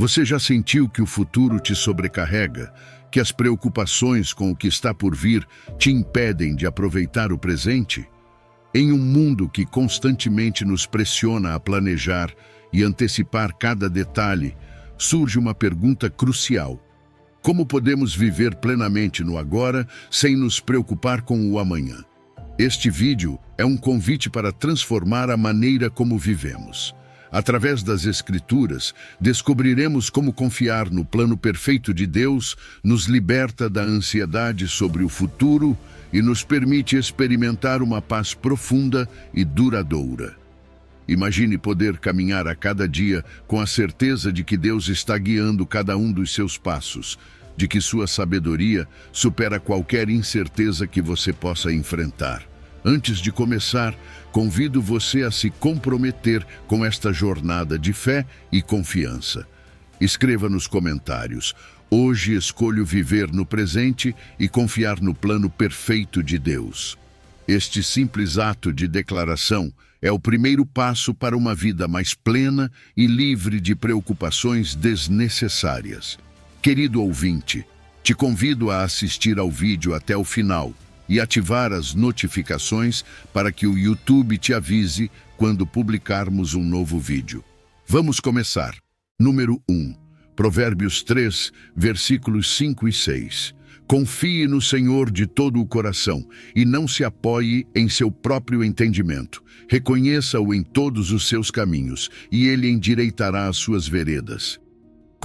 Você já sentiu que o futuro te sobrecarrega, que as preocupações com o que está por vir te impedem de aproveitar o presente? Em um mundo que constantemente nos pressiona a planejar e antecipar cada detalhe, surge uma pergunta crucial: como podemos viver plenamente no agora sem nos preocupar com o amanhã? Este vídeo é um convite para transformar a maneira como vivemos. Através das Escrituras, descobriremos como confiar no plano perfeito de Deus nos liberta da ansiedade sobre o futuro e nos permite experimentar uma paz profunda e duradoura. Imagine poder caminhar a cada dia com a certeza de que Deus está guiando cada um dos seus passos, de que sua sabedoria supera qualquer incerteza que você possa enfrentar. Antes de começar, convido você a se comprometer com esta jornada de fé e confiança. Escreva nos comentários: hoje escolho viver no presente e confiar no plano perfeito de Deus. Este simples ato de declaração é o primeiro passo para uma vida mais plena e livre de preocupações desnecessárias. Querido ouvinte, te convido a assistir ao vídeo até o final e ativar as notificações para que o YouTube te avise quando publicarmos um novo vídeo. Vamos começar. Número 1. Provérbios 3, versículos 5 e 6. Confie no Senhor de todo o coração e não se apoie em seu próprio entendimento. Reconheça-o em todos os seus caminhos e ele endireitará as suas veredas.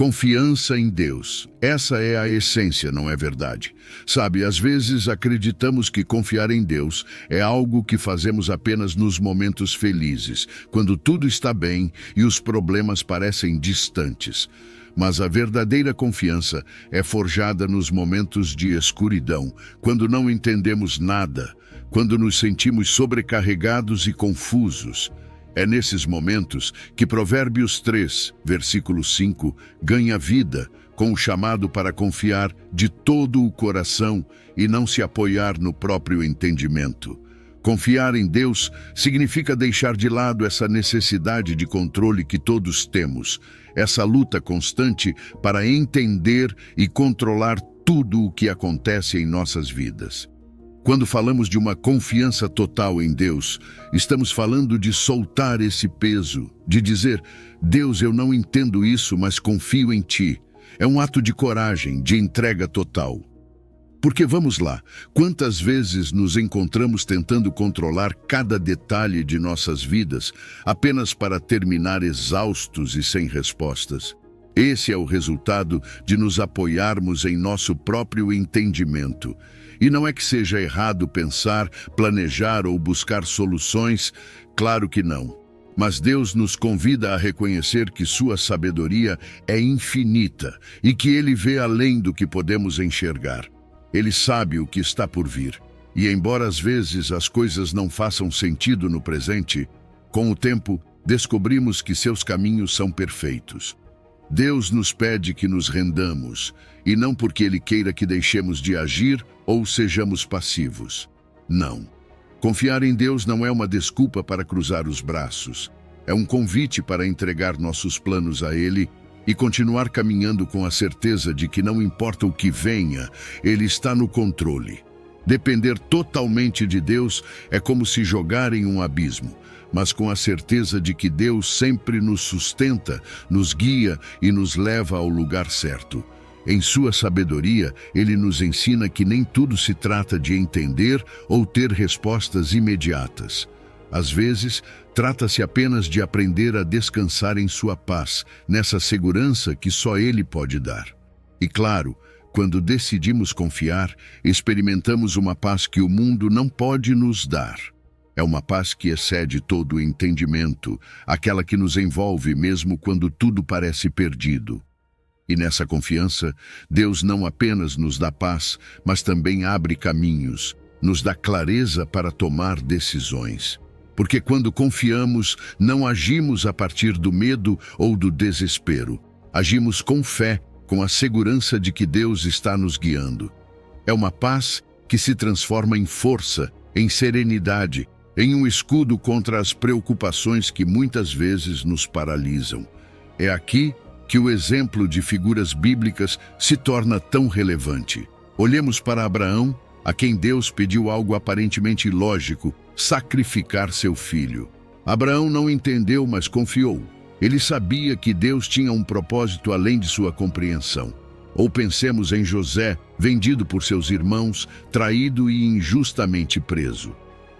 Confiança em Deus. Essa é a essência, não é verdade? Sabe, às vezes acreditamos que confiar em Deus é algo que fazemos apenas nos momentos felizes, quando tudo está bem e os problemas parecem distantes. Mas a verdadeira confiança é forjada nos momentos de escuridão, quando não entendemos nada, quando nos sentimos sobrecarregados e confusos. É nesses momentos que Provérbios 3, versículo 5, ganha vida com o chamado para confiar de todo o coração e não se apoiar no próprio entendimento. Confiar em Deus significa deixar de lado essa necessidade de controle que todos temos, essa luta constante para entender e controlar tudo o que acontece em nossas vidas. Quando falamos de uma confiança total em Deus, estamos falando de soltar esse peso, de dizer: Deus, eu não entendo isso, mas confio em Ti. É um ato de coragem, de entrega total. Porque vamos lá, quantas vezes nos encontramos tentando controlar cada detalhe de nossas vidas apenas para terminar exaustos e sem respostas? Esse é o resultado de nos apoiarmos em nosso próprio entendimento. E não é que seja errado pensar, planejar ou buscar soluções, claro que não. Mas Deus nos convida a reconhecer que sua sabedoria é infinita e que Ele vê além do que podemos enxergar. Ele sabe o que está por vir. E embora às vezes as coisas não façam sentido no presente, com o tempo descobrimos que seus caminhos são perfeitos. Deus nos pede que nos rendamos, e não porque Ele queira que deixemos de agir ou sejamos passivos. Não. Confiar em Deus não é uma desculpa para cruzar os braços. É um convite para entregar nossos planos a Ele e continuar caminhando com a certeza de que não importa o que venha, Ele está no controle. Depender totalmente de Deus é como se jogar em um abismo, mas com a certeza de que Deus sempre nos sustenta, nos guia e nos leva ao lugar certo. Em sua sabedoria, Ele nos ensina que nem tudo se trata de entender ou ter respostas imediatas. Às vezes, trata-se apenas de aprender a descansar em sua paz, nessa segurança que só Ele pode dar. E claro, quando decidimos confiar, experimentamos uma paz que o mundo não pode nos dar. É uma paz que excede todo o entendimento, aquela que nos envolve mesmo quando tudo parece perdido. E nessa confiança, Deus não apenas nos dá paz, mas também abre caminhos, nos dá clareza para tomar decisões. Porque quando confiamos, não agimos a partir do medo ou do desespero. Agimos com fé, com a segurança de que Deus está nos guiando. É uma paz que se transforma em força, em serenidade, em um escudo contra as preocupações que muitas vezes nos paralisam. É aqui que o exemplo de figuras bíblicas se torna tão relevante. Olhemos para Abraão, a quem Deus pediu algo aparentemente ilógico, sacrificar seu filho. Abraão não entendeu, mas confiou. Ele sabia que Deus tinha um propósito além de sua compreensão. Ou pensemos em José, vendido por seus irmãos, traído e injustamente preso.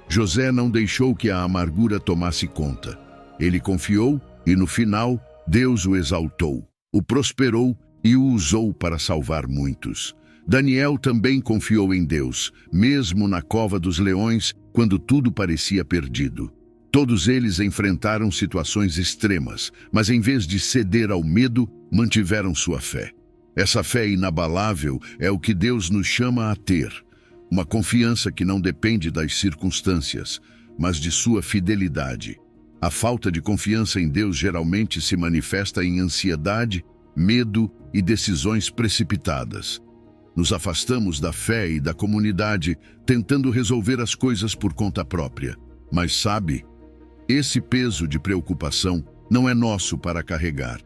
José não deixou que a amargura tomasse conta. Ele confiou e, no final, Deus o exaltou, o prosperou e o usou para salvar muitos. Daniel também confiou em Deus, mesmo na cova dos leões, quando tudo parecia perdido. Todos eles enfrentaram situações extremas, mas em vez de ceder ao medo, mantiveram sua fé. Essa fé inabalável é o que Deus nos chama a ter. Uma confiança que não depende das circunstâncias, mas de sua fidelidade. A falta de confiança em Deus geralmente se manifesta em ansiedade, medo e decisões precipitadas. Nos afastamos da fé e da comunidade, tentando resolver as coisas por conta própria. Mas sabe, esse peso de preocupação não é nosso para carregar.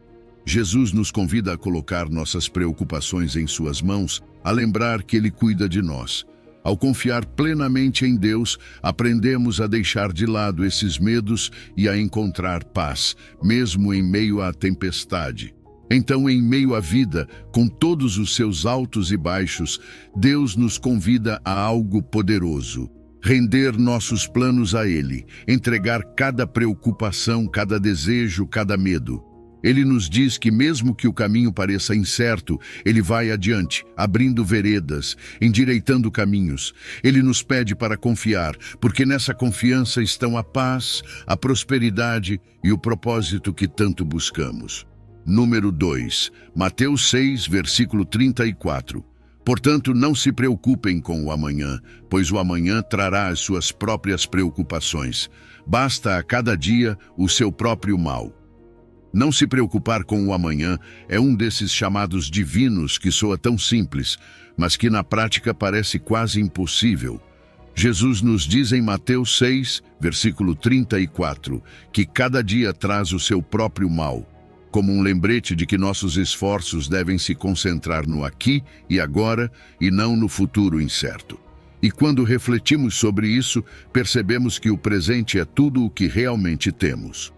Jesus nos convida a colocar nossas preocupações em suas mãos, a lembrar que Ele cuida de nós. Ao confiar plenamente em Deus, aprendemos a deixar de lado esses medos e a encontrar paz, mesmo em meio à tempestade. Então, em meio à vida, com todos os seus altos e baixos, Deus nos convida a algo poderoso. Render nossos planos a Ele, entregar cada preocupação, cada desejo, cada medo. Ele nos diz que mesmo que o caminho pareça incerto, Ele vai adiante, abrindo veredas, endireitando caminhos. Ele nos pede para confiar, porque nessa confiança estão a paz, a prosperidade e o propósito que tanto buscamos. Número 2, Mateus 6, versículo 34. Portanto, não se preocupem com o amanhã, pois o amanhã trará as suas próprias preocupações. Basta a cada dia o seu próprio mal. Não se preocupar com o amanhã é um desses chamados divinos que soa tão simples, mas que na prática parece quase impossível. Jesus nos diz em Mateus 6, versículo 34, que cada dia traz o seu próprio mal, como um lembrete de que nossos esforços devem se concentrar no aqui e agora e não no futuro incerto. E quando refletimos sobre isso, percebemos que o presente é tudo o que realmente temos.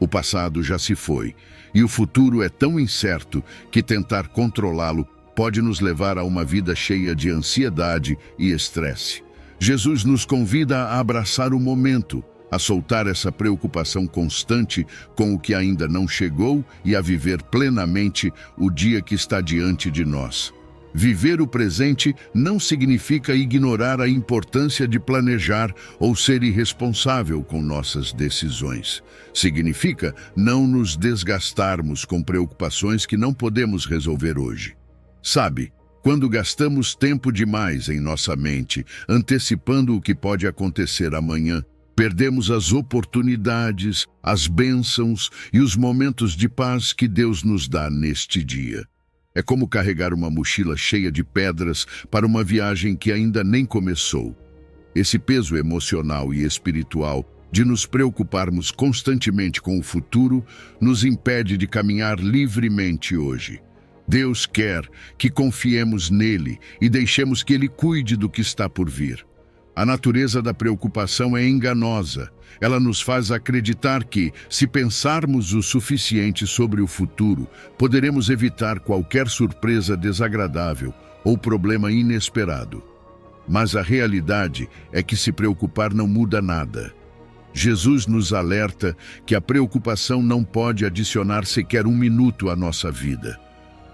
O passado já se foi, e o futuro é tão incerto que tentar controlá-lo pode nos levar a uma vida cheia de ansiedade e estresse. Jesus nos convida a abraçar o momento, a soltar essa preocupação constante com o que ainda não chegou e a viver plenamente o dia que está diante de nós. Viver o presente não significa ignorar a importância de planejar ou ser irresponsável com nossas decisões. Significa não nos desgastarmos com preocupações que não podemos resolver hoje. Sabe, quando gastamos tempo demais em nossa mente, antecipando o que pode acontecer amanhã, perdemos as oportunidades, as bênçãos e os momentos de paz que Deus nos dá neste dia. É como carregar uma mochila cheia de pedras para uma viagem que ainda nem começou. Esse peso emocional e espiritual de nos preocuparmos constantemente com o futuro nos impede de caminhar livremente hoje. Deus quer que confiemos nele e deixemos que ele cuide do que está por vir. A natureza da preocupação é enganosa. Ela nos faz acreditar que, se pensarmos o suficiente sobre o futuro, poderemos evitar qualquer surpresa desagradável ou problema inesperado. Mas a realidade é que se preocupar não muda nada. Jesus nos alerta que a preocupação não pode adicionar sequer um minuto à nossa vida.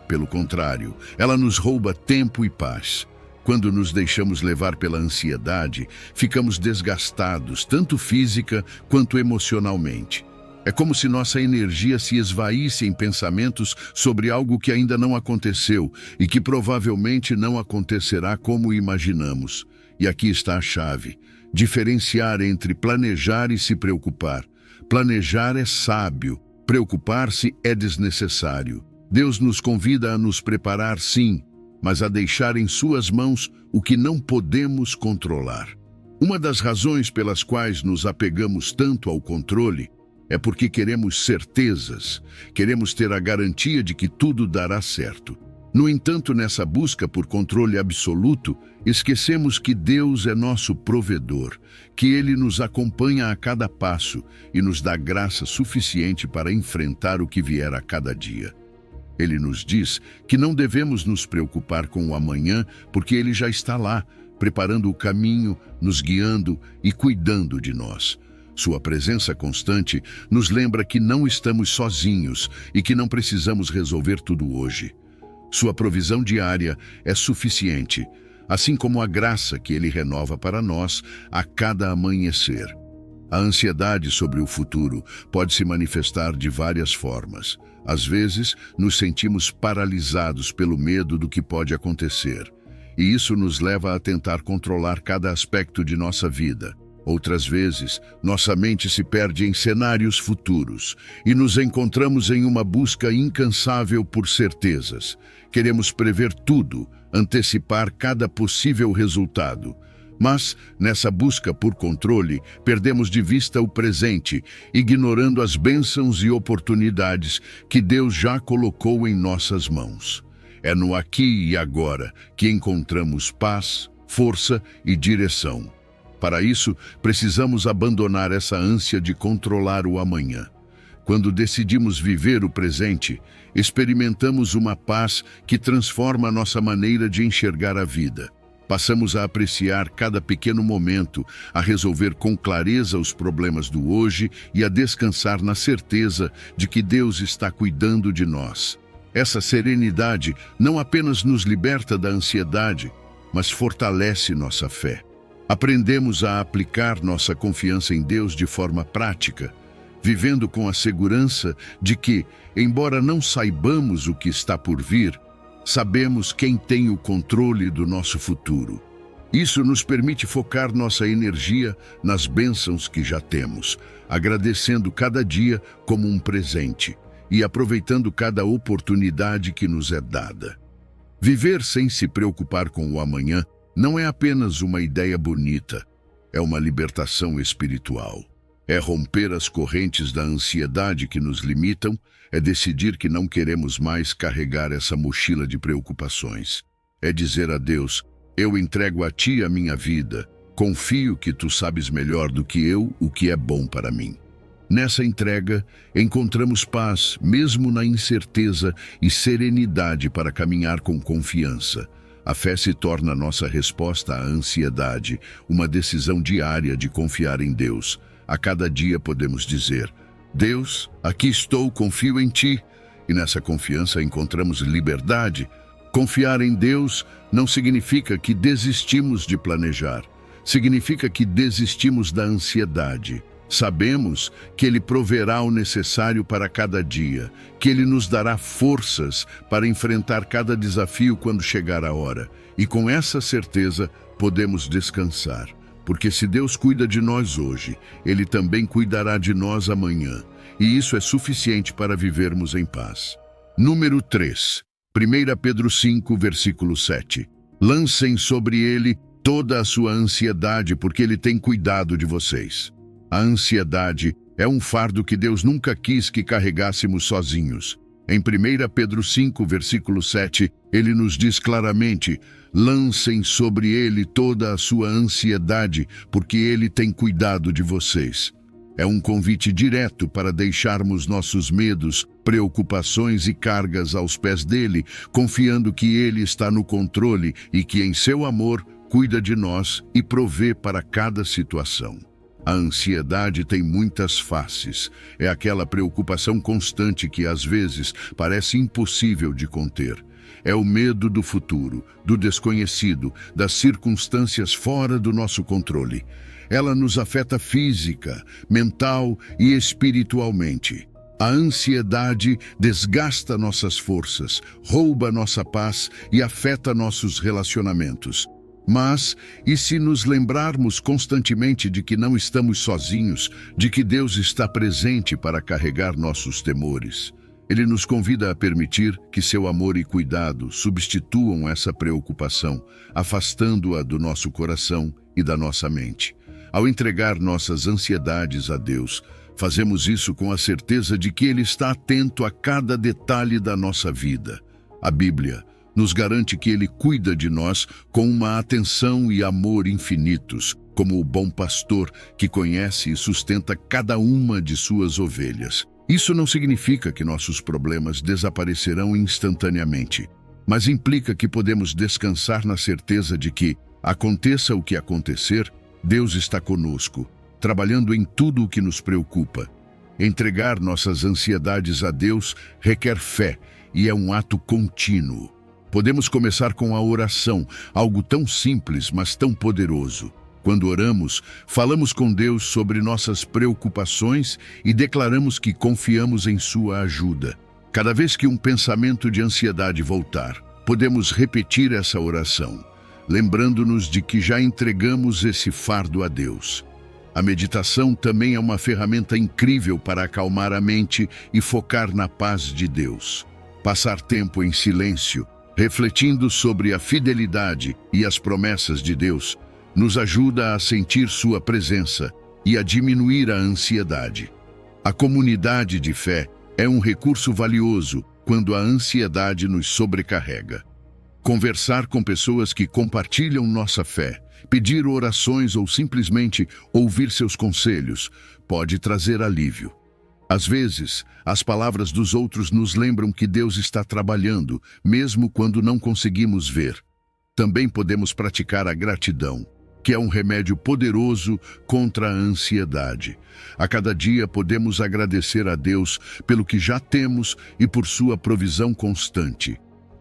Pelo contrário, ela nos rouba tempo e paz. Quando nos deixamos levar pela ansiedade, ficamos desgastados, tanto física quanto emocionalmente. É como se nossa energia se esvaísse em pensamentos sobre algo que ainda não aconteceu e que provavelmente não acontecerá como imaginamos. E aqui está a chave: diferenciar entre planejar e se preocupar. Planejar é sábio, preocupar-se é desnecessário. Deus nos convida a nos preparar, sim, mas a deixar em suas mãos o que não podemos controlar. Uma das razões pelas quais nos apegamos tanto ao controle É porque queremos certezas, queremos ter a garantia de que tudo dará certo. No entanto, nessa busca por controle absoluto, esquecemos que Deus é nosso provedor, que Ele nos acompanha a cada passo e nos dá graça suficiente para enfrentar o que vier a cada dia. Ele nos diz que não devemos nos preocupar com o amanhã, porque Ele já está lá, preparando o caminho, nos guiando e cuidando de nós. Sua presença constante nos lembra que não estamos sozinhos e que não precisamos resolver tudo hoje. Sua provisão diária é suficiente, assim como a graça que Ele renova para nós a cada amanhecer. A ansiedade sobre o futuro pode se manifestar de várias formas. Às vezes, nos sentimos paralisados pelo medo do que pode acontecer, e isso nos leva a tentar controlar cada aspecto de nossa vida. Outras vezes, nossa mente se perde em cenários futuros e nos encontramos em uma busca incansável por certezas. Queremos prever tudo, antecipar cada possível resultado. Mas, nessa busca por controle, perdemos de vista o presente, ignorando as bênçãos e oportunidades que Deus já colocou em nossas mãos. É no aqui e agora que encontramos paz, força e direção. Para isso, precisamos abandonar essa ânsia de controlar o amanhã. Quando decidimos viver o presente, experimentamos uma paz que transforma nossa maneira de enxergar a vida. Passamos a apreciar cada pequeno momento, a resolver com clareza os problemas do hoje e a descansar na certeza de que Deus está cuidando de nós. Essa serenidade não apenas nos liberta da ansiedade, mas fortalece nossa fé. Aprendemos a aplicar nossa confiança em Deus de forma prática, vivendo com a segurança de que, embora não saibamos o que está por vir, sabemos quem tem o controle do nosso futuro. Isso nos permite focar nossa energia nas bênçãos que já temos, agradecendo cada dia como um presente e aproveitando cada oportunidade que nos é dada. Viver sem se preocupar com o amanhã não é apenas uma ideia bonita, é uma libertação espiritual. É romper as correntes da ansiedade que nos limitam, é decidir que não queremos mais carregar essa mochila de preocupações. É dizer a Deus, eu entrego a Ti a minha vida, confio que Tu sabes melhor do que eu o que é bom para mim. Nessa entrega, encontramos paz, mesmo na incerteza, e serenidade para caminhar com confiança. A fé se torna nossa resposta à ansiedade, uma decisão diária de confiar em Deus. A cada dia podemos dizer, Deus, aqui estou, confio em Ti. E nessa confiança encontramos liberdade. Confiar em Deus não significa que desistimos de planejar. Significa que desistimos da ansiedade. Sabemos que Ele proverá o necessário para cada dia, que Ele nos dará forças para enfrentar cada desafio quando chegar a hora. E com essa certeza, podemos descansar. Porque se Deus cuida de nós hoje, Ele também cuidará de nós amanhã. E isso é suficiente para vivermos em paz. Número 3. 1 Pedro 5, versículo 7. Lancem sobre Ele toda a sua ansiedade, porque Ele tem cuidado de vocês. A ansiedade é um fardo que Deus nunca quis que carregássemos sozinhos. Em 1 Pedro 5, versículo 7, ele nos diz claramente, lancem sobre Ele toda a sua ansiedade, porque Ele tem cuidado de vocês. É um convite direto para deixarmos nossos medos, preocupações e cargas aos pés dele, confiando que Ele está no controle e que em seu amor cuida de nós e provê para cada situação. A ansiedade tem muitas faces. É aquela preocupação constante que, às vezes, parece impossível de conter. É o medo do futuro, do desconhecido, das circunstâncias fora do nosso controle. Ela nos afeta física, mental e espiritualmente. A ansiedade desgasta nossas forças, rouba nossa paz e afeta nossos relacionamentos. Mas, e se nos lembrarmos constantemente de que não estamos sozinhos, de que Deus está presente para carregar nossos temores? Ele nos convida a permitir que seu amor e cuidado substituam essa preocupação, afastando-a do nosso coração e da nossa mente. Ao entregar nossas ansiedades a Deus, Fazemos isso com a certeza de que Ele está atento a cada detalhe da nossa vida. A Bíblia nos garante que Ele cuida de nós com uma atenção e amor infinitos, como o bom pastor que conhece e sustenta cada uma de suas ovelhas. Isso não significa que nossos problemas desaparecerão instantaneamente, mas implica que podemos descansar na certeza de que, aconteça o que acontecer, Deus está conosco, trabalhando em tudo o que nos preocupa. Entregar nossas ansiedades a Deus requer fé e é um ato contínuo. Podemos começar com a oração, algo tão simples, mas tão poderoso. Quando oramos, falamos com Deus sobre nossas preocupações e declaramos que confiamos em sua ajuda. Cada vez que um pensamento de ansiedade voltar, podemos repetir essa oração, lembrando-nos de que já entregamos esse fardo a Deus. A meditação também é uma ferramenta incrível para acalmar a mente e focar na paz de Deus. Passar tempo em silêncio, refletindo sobre a fidelidade e as promessas de Deus, nos ajuda a sentir sua presença e a diminuir a ansiedade. A comunidade de fé é um recurso valioso quando a ansiedade nos sobrecarrega. Conversar com pessoas que compartilham nossa fé, pedir orações ou simplesmente ouvir seus conselhos pode trazer alívio. Às vezes, as palavras dos outros nos lembram que Deus está trabalhando, mesmo quando não conseguimos ver. Também podemos praticar a gratidão, que é um remédio poderoso contra a ansiedade. A cada dia podemos agradecer a Deus pelo que já temos e por sua provisão constante.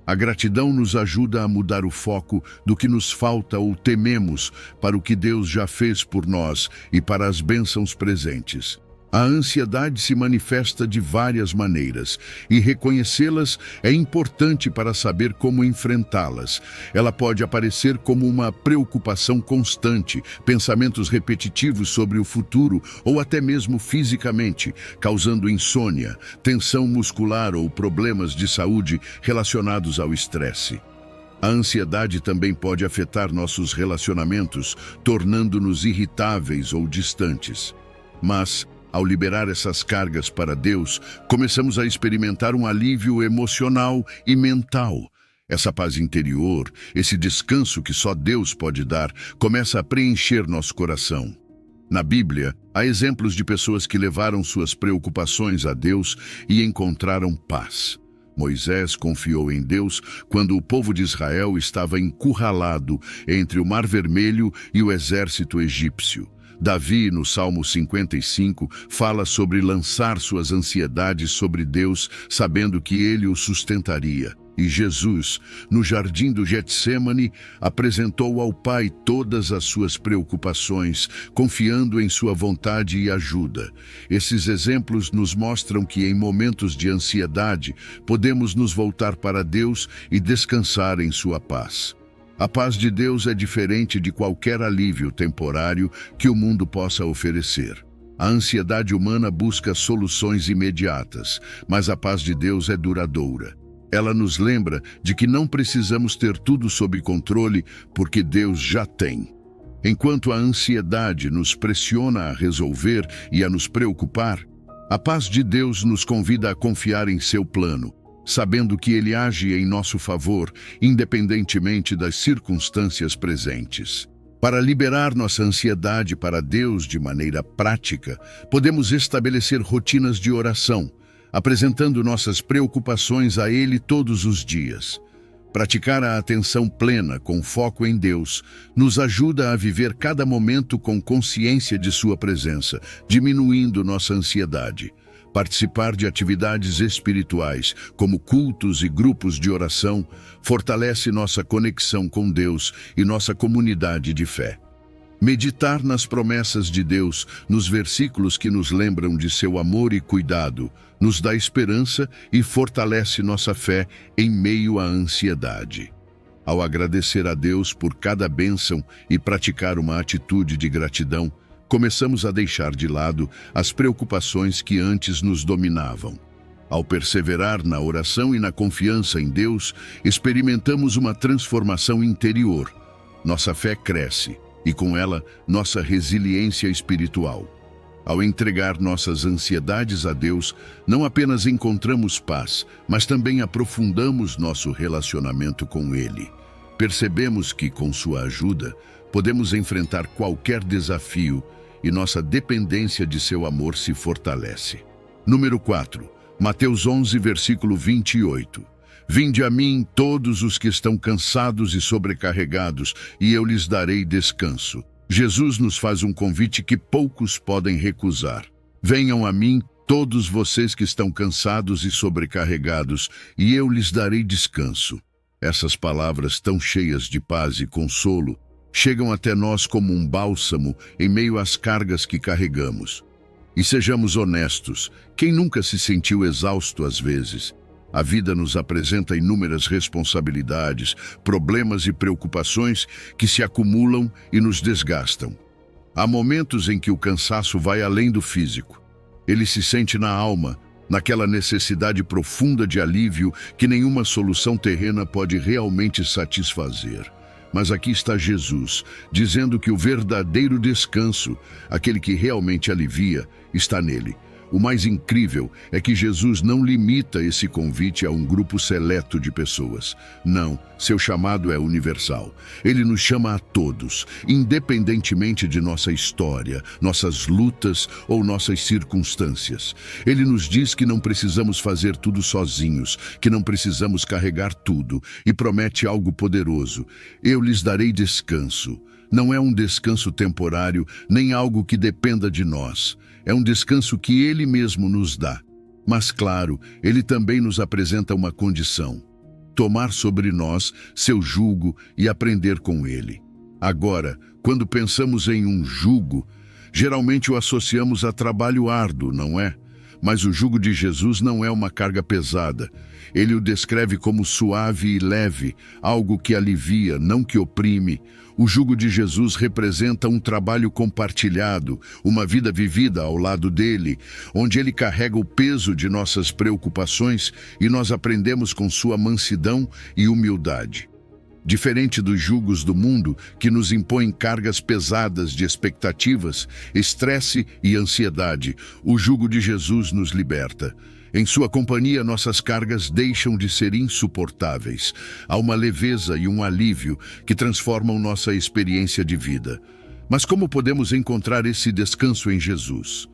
A gratidão nos ajuda a mudar o foco do que nos falta ou tememos para o que Deus já fez por nós e para as bênçãos presentes. A ansiedade se manifesta de várias maneiras e reconhecê-las é importante para saber como enfrentá-las. Ela pode aparecer como uma preocupação constante, pensamentos repetitivos sobre o futuro ou até mesmo fisicamente, causando insônia, tensão muscular ou problemas de saúde relacionados ao estresse. A ansiedade também pode afetar nossos relacionamentos, tornando-nos irritáveis ou distantes. Mas, ao liberar essas cargas para Deus, começamos a experimentar um alívio emocional e mental. Essa paz interior, esse descanso que só Deus pode dar, começa a preencher nosso coração. Na Bíblia, há exemplos de pessoas que levaram suas preocupações a Deus e encontraram paz. Moisés confiou em Deus quando o povo de Israel estava encurralado entre o Mar Vermelho e o exército egípcio. Davi, no Salmo 55, fala sobre lançar suas ansiedades sobre Deus, sabendo que Ele o sustentaria. E Jesus, no jardim do Getsêmani, apresentou ao Pai todas as suas preocupações, confiando em sua vontade e ajuda. Esses exemplos nos mostram que em momentos de ansiedade, podemos nos voltar para Deus e descansar em sua paz. A paz de Deus é diferente de qualquer alívio temporário que o mundo possa oferecer. A ansiedade humana busca soluções imediatas, mas a paz de Deus é duradoura. Ela nos lembra de que não precisamos ter tudo sob controle, porque Deus já tem. Enquanto a ansiedade nos pressiona a resolver e a nos preocupar, a paz de Deus nos convida a confiar em seu plano, sabendo que Ele age em nosso favor, independentemente das circunstâncias presentes. Para liberar nossa ansiedade para Deus de maneira prática, podemos estabelecer rotinas de oração, apresentando nossas preocupações a Ele todos os dias. Praticar a atenção plena com foco em Deus nos ajuda a viver cada momento com consciência de sua presença, diminuindo nossa ansiedade. Participar de atividades espirituais, como cultos e grupos de oração, fortalece nossa conexão com Deus e nossa comunidade de fé. Meditar nas promessas de Deus, nos versículos que nos lembram de seu amor e cuidado, nos dá esperança e fortalece nossa fé em meio à ansiedade. Ao agradecer a Deus por cada bênção e praticar uma atitude de gratidão, começamos a deixar de lado as preocupações que antes nos dominavam. Ao perseverar na oração e na confiança em Deus, experimentamos uma transformação interior. Nossa fé cresce e, com ela, nossa resiliência espiritual. Ao entregar nossas ansiedades a Deus, não apenas encontramos paz, mas também aprofundamos nosso relacionamento com Ele. Percebemos que, com sua ajuda, podemos enfrentar qualquer desafio e nossa dependência de seu amor se fortalece. Número 4. Mateus 11, versículo 28. Vinde a mim todos os que estão cansados e sobrecarregados, e eu lhes darei descanso. Jesus nos faz um convite que poucos podem recusar. Venham a mim todos vocês que estão cansados e sobrecarregados, e eu lhes darei descanso. Essas palavras tão cheias de paz e consolo chegam até nós como um bálsamo em meio às cargas que carregamos. E sejamos honestos, quem nunca se sentiu exausto às vezes? A vida nos apresenta inúmeras responsabilidades, problemas e preocupações que se acumulam e nos desgastam. Há momentos em que o cansaço vai além do físico. Ele se sente na alma, naquela necessidade profunda de alívio que nenhuma solução terrena pode realmente satisfazer. Mas aqui está Jesus, dizendo que o verdadeiro descanso, aquele que realmente alivia, está nele. O mais incrível é que Jesus não limita esse convite a um grupo seleto de pessoas. Não, seu chamado é universal. Ele nos chama a todos, independentemente de nossa história, nossas lutas ou nossas circunstâncias. Ele nos diz que não precisamos fazer tudo sozinhos, que não precisamos carregar tudo, e promete algo poderoso. Eu lhes darei descanso. Não é um descanso temporário, nem algo que dependa de nós. É um descanso que Ele mesmo nos dá. Mas, claro, Ele também nos apresenta uma condição: tomar sobre nós seu jugo e aprender com Ele. Agora, quando pensamos em um jugo, geralmente o associamos a trabalho árduo, não é? Mas o jugo de Jesus não é uma carga pesada. Ele o descreve como suave e leve, algo que alivia, não que oprime. O jugo de Jesus representa um trabalho compartilhado, uma vida vivida ao lado dele, onde ele carrega o peso de nossas preocupações e nós aprendemos com sua mansidão e humildade. Diferente dos jugos do mundo, que nos impõem cargas pesadas de expectativas, estresse e ansiedade, o jugo de Jesus nos liberta. Em sua companhia, nossas cargas deixam de ser insuportáveis. Há uma leveza e um alívio que transformam nossa experiência de vida. Mas como podemos encontrar esse descanso em Jesus?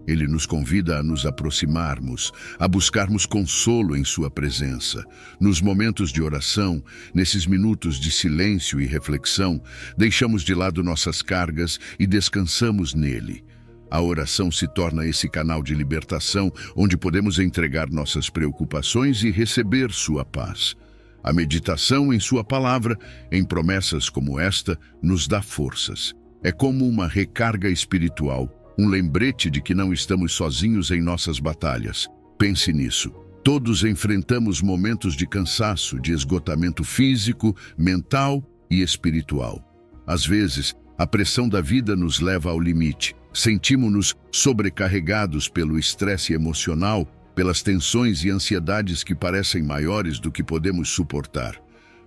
Ele nos convida a nos aproximarmos, a buscarmos consolo em sua presença. Nos momentos de oração, nesses minutos de silêncio e reflexão, deixamos de lado nossas cargas e descansamos nele. A oração se torna esse canal de libertação, onde podemos entregar nossas preocupações e receber sua paz. A meditação em sua palavra, em promessas como esta, nos dá forças. É como uma recarga espiritual, um lembrete de que não estamos sozinhos em nossas batalhas. Pense nisso. Todos enfrentamos momentos de cansaço, de esgotamento físico, mental e espiritual. Às vezes, a pressão da vida nos leva ao limite. Sentimos-nos sobrecarregados pelo estresse emocional, pelas tensões e ansiedades que parecem maiores do que podemos suportar.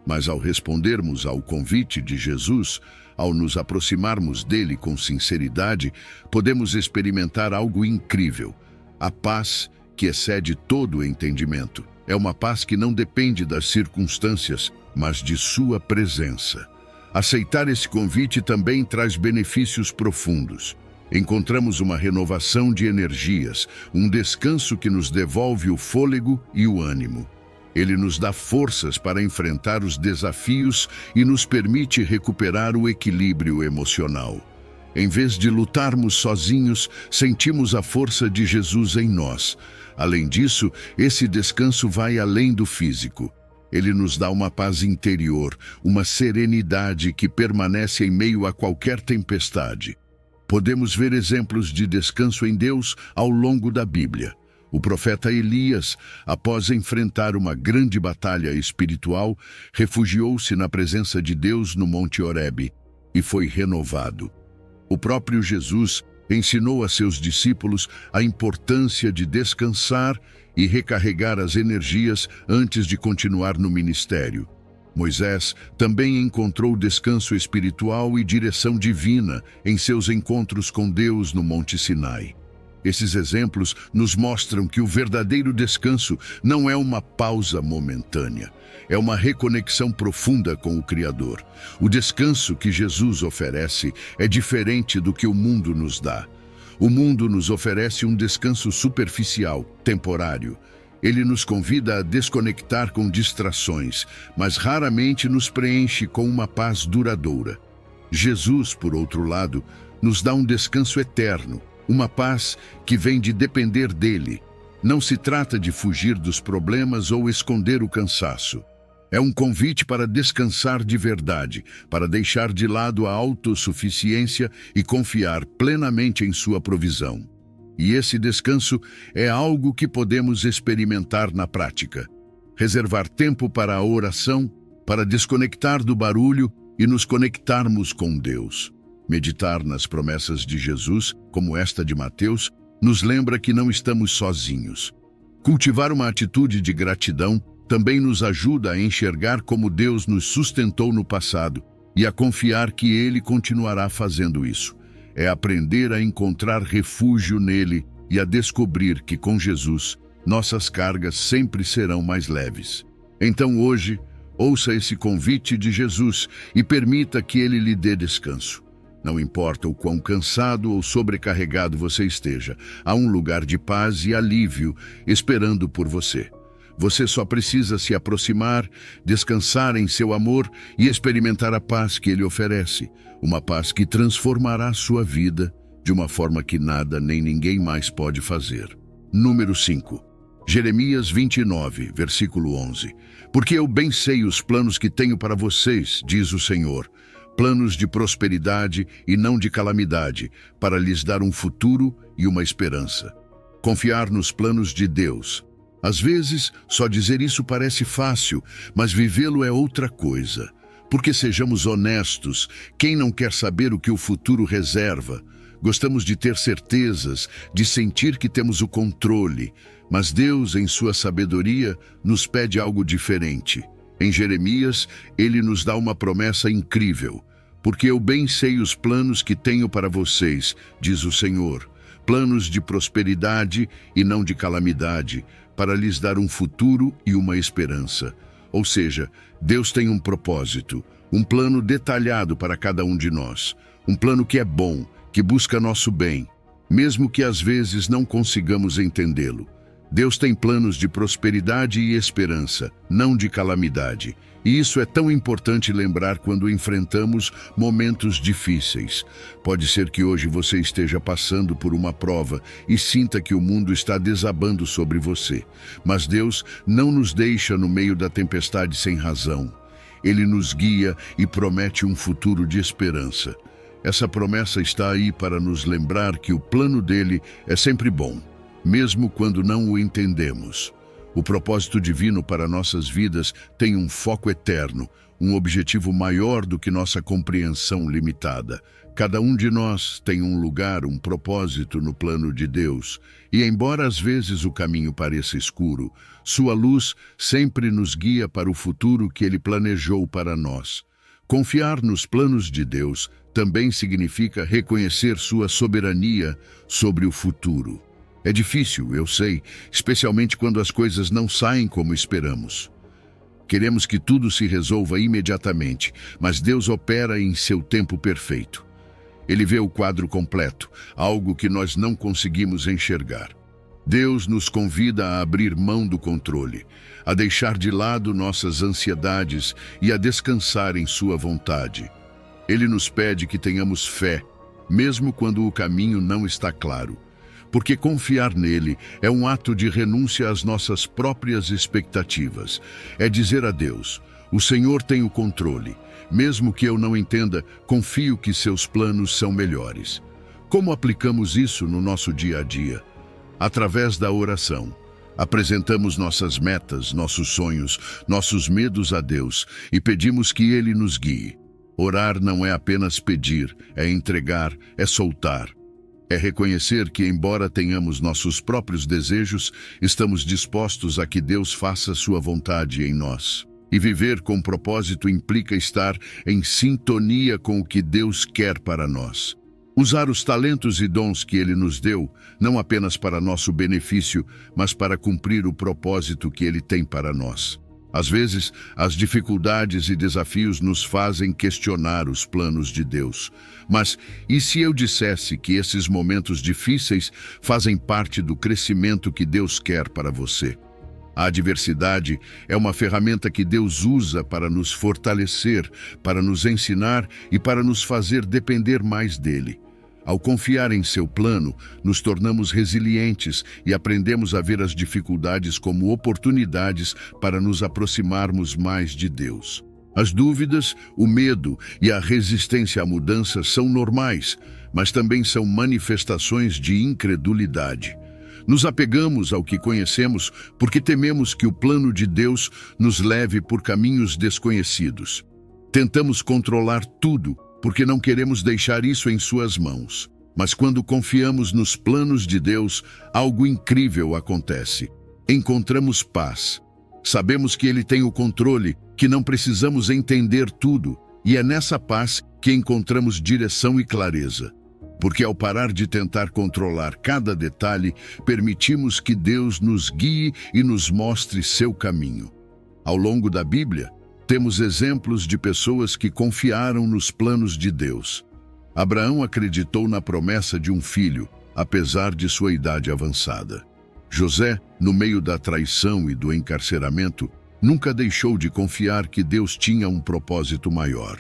Mas ao respondermos ao convite de Jesus, ao nos aproximarmos dele com sinceridade, podemos experimentar algo incrível. A paz que excede todo o entendimento. É uma paz que não depende das circunstâncias, mas de sua presença. Aceitar esse convite também traz benefícios profundos. Encontramos uma renovação de energias, um descanso que nos devolve o fôlego e o ânimo. Ele nos dá forças para enfrentar os desafios e nos permite recuperar o equilíbrio emocional. Em vez de lutarmos sozinhos, sentimos a força de Jesus em nós. Além disso, esse descanso vai além do físico. Ele nos dá uma paz interior, uma serenidade que permanece em meio a qualquer tempestade. Podemos ver exemplos de descanso em Deus ao longo da Bíblia. O profeta Elias, após enfrentar uma grande batalha espiritual, refugiou-se na presença de Deus no Monte Horebe e foi renovado. O próprio Jesus ensinou a seus discípulos a importância de descansar e recarregar as energias antes de continuar no ministério. Moisés também encontrou descanso espiritual e direção divina em seus encontros com Deus no Monte Sinai. Esses exemplos nos mostram que o verdadeiro descanso não é uma pausa momentânea, é uma reconexão profunda com o Criador. O descanso que Jesus oferece é diferente do que o mundo nos dá. O mundo nos oferece um descanso superficial, temporário. Ele nos convida a desconectar com distrações, mas raramente nos preenche com uma paz duradoura. Jesus, por outro lado, nos dá um descanso eterno, uma paz que vem de depender dele. Não se trata de fugir dos problemas ou esconder o cansaço. É um convite para descansar de verdade, para deixar de lado a autossuficiência e confiar plenamente em sua provisão. E esse descanso é algo que podemos experimentar na prática. Reservar tempo para a oração, para desconectar do barulho e nos conectarmos com Deus. Meditar nas promessas de Jesus, como esta de Mateus, nos lembra que não estamos sozinhos. Cultivar uma atitude de gratidão também nos ajuda a enxergar como Deus nos sustentou no passado e a confiar que Ele continuará fazendo isso. É aprender a encontrar refúgio nele e a descobrir que com Jesus, nossas cargas sempre serão mais leves. Então hoje, ouça esse convite de Jesus e permita que Ele lhe dê descanso. Não importa o quão cansado ou sobrecarregado você esteja, há um lugar de paz e alívio esperando por você. Você só precisa se aproximar, descansar em seu amor e experimentar a paz que Ele oferece. Uma paz que transformará sua vida de uma forma que nada nem ninguém mais pode fazer. Número 5. Jeremias 29, versículo 11. Porque eu bem sei os planos que tenho para vocês, diz o Senhor, planos de prosperidade e não de calamidade, para lhes dar um futuro e uma esperança. Confiar nos planos de Deus. Às vezes, só dizer isso parece fácil, mas vivê-lo é outra coisa. Porque sejamos honestos, quem não quer saber o que o futuro reserva? Gostamos de ter certezas, de sentir que temos o controle, mas Deus, em sua sabedoria, nos pede algo diferente. Em Jeremias, Ele nos dá uma promessa incrível. Porque eu bem sei os planos que tenho para vocês, diz o Senhor, planos de prosperidade e não de calamidade, para lhes dar um futuro e uma esperança. Ou seja, Deus tem um propósito, um plano detalhado para cada um de nós, um plano que é bom, que busca nosso bem, mesmo que às vezes não consigamos entendê-lo. Deus tem planos de prosperidade e esperança, não de calamidade. E isso é tão importante lembrar quando enfrentamos momentos difíceis. Pode ser que hoje você esteja passando por uma prova e sinta que o mundo está desabando sobre você. Mas Deus não nos deixa no meio da tempestade sem razão. Ele nos guia e promete um futuro de esperança. Essa promessa está aí para nos lembrar que o plano dele é sempre bom, mesmo quando não o entendemos. O propósito divino para nossas vidas tem um foco eterno, um objetivo maior do que nossa compreensão limitada. Cada um de nós tem um lugar, um propósito no plano de Deus. E embora às vezes o caminho pareça escuro, sua luz sempre nos guia para o futuro que Ele planejou para nós. Confiar nos planos de Deus também significa reconhecer sua soberania sobre o futuro. É difícil, eu sei, especialmente quando as coisas não saem como esperamos. Queremos que tudo se resolva imediatamente, mas Deus opera em seu tempo perfeito. Ele vê o quadro completo, algo que nós não conseguimos enxergar. Deus nos convida a abrir mão do controle, a deixar de lado nossas ansiedades e a descansar em sua vontade. Ele nos pede que tenhamos fé, mesmo quando o caminho não está claro. Porque confiar nele é um ato de renúncia às nossas próprias expectativas. É dizer a Deus, o Senhor tem o controle. Mesmo que eu não entenda, confio que seus planos são melhores. Como aplicamos isso no nosso dia a dia? Através da oração. Apresentamos nossas metas, nossos sonhos, nossos medos a Deus e pedimos que Ele nos guie. Orar não é apenas pedir, é entregar, é soltar. É reconhecer que, embora tenhamos nossos próprios desejos, estamos dispostos a que Deus faça sua vontade em nós. E viver com propósito implica estar em sintonia com o que Deus quer para nós. Usar os talentos e dons que Ele nos deu, não apenas para nosso benefício, mas para cumprir o propósito que Ele tem para nós. Às vezes, as dificuldades e desafios nos fazem questionar os planos de Deus. Mas e se eu dissesse que esses momentos difíceis fazem parte do crescimento que Deus quer para você? A adversidade é uma ferramenta que Deus usa para nos fortalecer, para nos ensinar e para nos fazer depender mais dele. Ao confiar em seu plano, nos tornamos resilientes e aprendemos a ver as dificuldades como oportunidades para nos aproximarmos mais de Deus. As dúvidas, o medo e a resistência à mudança são normais, mas também são manifestações de incredulidade. Nos apegamos ao que conhecemos porque tememos que o plano de Deus nos leve por caminhos desconhecidos. Tentamos controlar tudo porque não queremos deixar isso em suas mãos. Mas quando confiamos nos planos de Deus, algo incrível acontece. Encontramos paz. Sabemos que Ele tem o controle, que não precisamos entender tudo, e é nessa paz que encontramos direção e clareza. Porque ao parar de tentar controlar cada detalhe, permitimos que Deus nos guie e nos mostre seu caminho. Ao longo da Bíblia, temos exemplos de pessoas que confiaram nos planos de Deus. Abraão acreditou na promessa de um filho, apesar de sua idade avançada. José, no meio da traição e do encarceramento, nunca deixou de confiar que Deus tinha um propósito maior.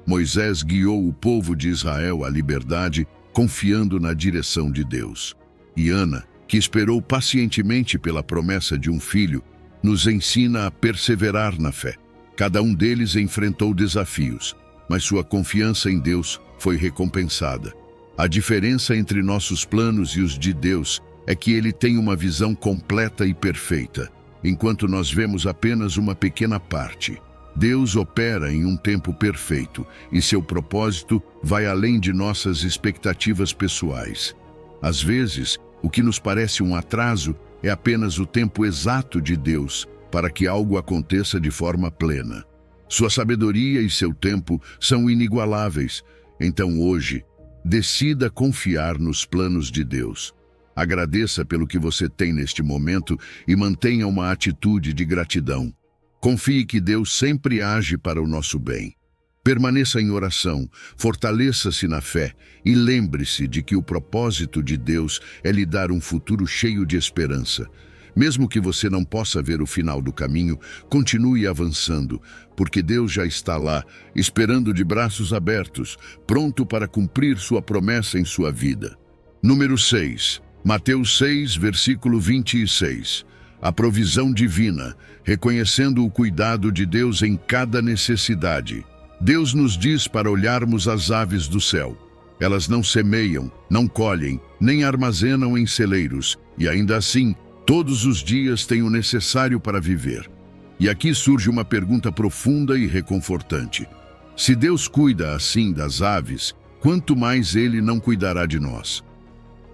Moisés guiou o povo de Israel à liberdade, confiando na direção de Deus. E Ana, que esperou pacientemente pela promessa de um filho, nos ensina a perseverar na fé. Cada um deles enfrentou desafios, mas sua confiança em Deus foi recompensada. A diferença entre nossos planos e os de Deus é que Ele tem uma visão completa e perfeita, enquanto nós vemos apenas uma pequena parte. Deus opera em um tempo perfeito e seu propósito vai além de nossas expectativas pessoais. Às vezes, o que nos parece um atraso é apenas o tempo exato de Deus para que algo aconteça de forma plena. Sua sabedoria e seu tempo são inigualáveis. Então hoje, decida confiar nos planos de Deus. Agradeça pelo que você tem neste momento e mantenha uma atitude de gratidão. Confie que Deus sempre age para o nosso bem. Permaneça em oração, fortaleça-se na fé e lembre-se de que o propósito de Deus é lhe dar um futuro cheio de esperança. Mesmo que você não possa ver o final do caminho, continue avançando, porque Deus já está lá, esperando de braços abertos, pronto para cumprir sua promessa em sua vida. Número 6. Mateus 6, versículo 26. A provisão divina, reconhecendo o cuidado de Deus em cada necessidade. Deus nos diz para olharmos as aves do céu. Elas não semeiam, não colhem, nem armazenam em celeiros, e ainda assim, todos os dias têm o necessário para viver. E aqui surge uma pergunta profunda e reconfortante. Se Deus cuida assim das aves, quanto mais Ele não cuidará de nós?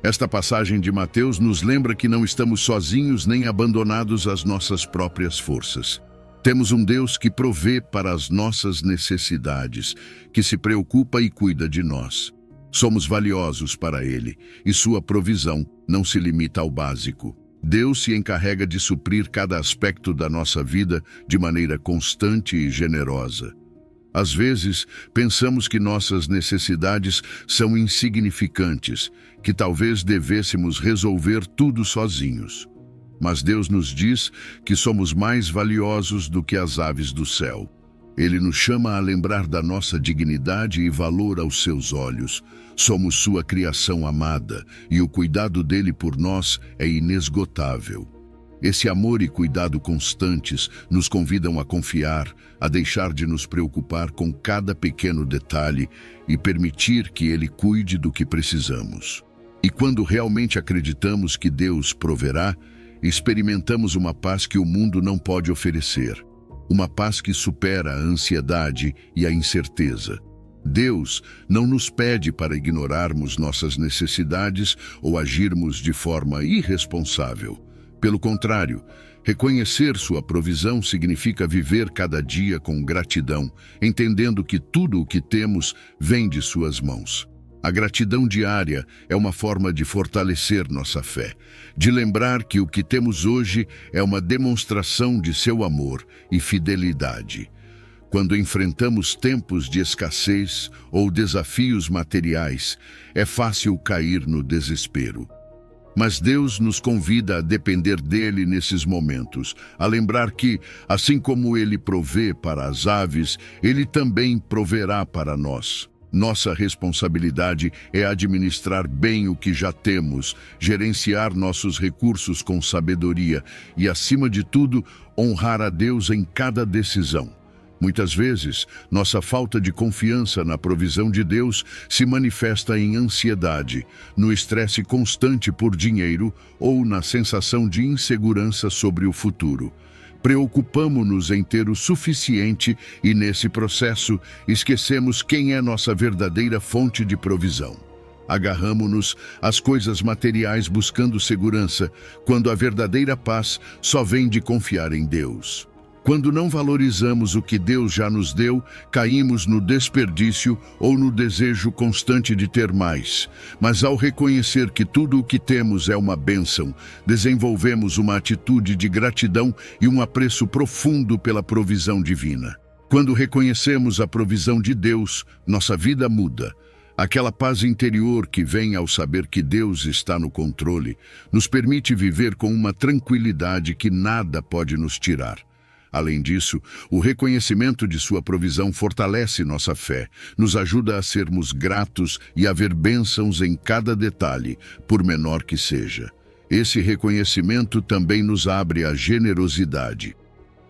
Esta passagem de Mateus nos lembra que não estamos sozinhos nem abandonados às nossas próprias forças. Temos um Deus que provê para as nossas necessidades, que se preocupa e cuida de nós. Somos valiosos para Ele, e sua provisão não se limita ao básico. Deus se encarrega de suprir cada aspecto da nossa vida de maneira constante e generosa. Às vezes, pensamos que nossas necessidades são insignificantes, que talvez devêssemos resolver tudo sozinhos. Mas Deus nos diz que somos mais valiosos do que as aves do céu. Ele nos chama a lembrar da nossa dignidade e valor aos seus olhos. Somos sua criação amada, e o cuidado dele por nós é inesgotável. Esse amor e cuidado constantes nos convidam a confiar, a deixar de nos preocupar com cada pequeno detalhe e permitir que Ele cuide do que precisamos. E quando realmente acreditamos que Deus proverá, experimentamos uma paz que o mundo não pode oferecer. Uma paz que supera a ansiedade e a incerteza. Deus não nos pede para ignorarmos nossas necessidades ou agirmos de forma irresponsável. Pelo contrário, reconhecer sua provisão significa viver cada dia com gratidão, entendendo que tudo o que temos vem de suas mãos. A gratidão diária é uma forma de fortalecer nossa fé, de lembrar que o que temos hoje é uma demonstração de seu amor e fidelidade. Quando enfrentamos tempos de escassez ou desafios materiais, é fácil cair no desespero. Mas Deus nos convida a depender dele nesses momentos, a lembrar que, assim como ele provê para as aves, ele também proverá para nós. Nossa responsabilidade é administrar bem o que já temos, gerenciar nossos recursos com sabedoria e, acima de tudo, honrar a Deus em cada decisão. Muitas vezes, nossa falta de confiança na provisão de Deus se manifesta em ansiedade, no estresse constante por dinheiro ou na sensação de insegurança sobre o futuro. Preocupamo-nos em ter o suficiente e, nesse processo, esquecemos quem é nossa verdadeira fonte de provisão. Agarramo-nos às coisas materiais buscando segurança, quando a verdadeira paz só vem de confiar em Deus. Quando não valorizamos o que Deus já nos deu, caímos no desperdício ou no desejo constante de ter mais. Mas ao reconhecer que tudo o que temos é uma bênção, desenvolvemos uma atitude de gratidão e um apreço profundo pela provisão divina. Quando reconhecemos a provisão de Deus, nossa vida muda. Aquela paz interior que vem ao saber que Deus está no controle, nos permite viver com uma tranquilidade que nada pode nos tirar. Além disso, o reconhecimento de sua provisão fortalece nossa fé, nos ajuda a sermos gratos e a ver bênçãos em cada detalhe, por menor que seja. Esse reconhecimento também nos abre à generosidade.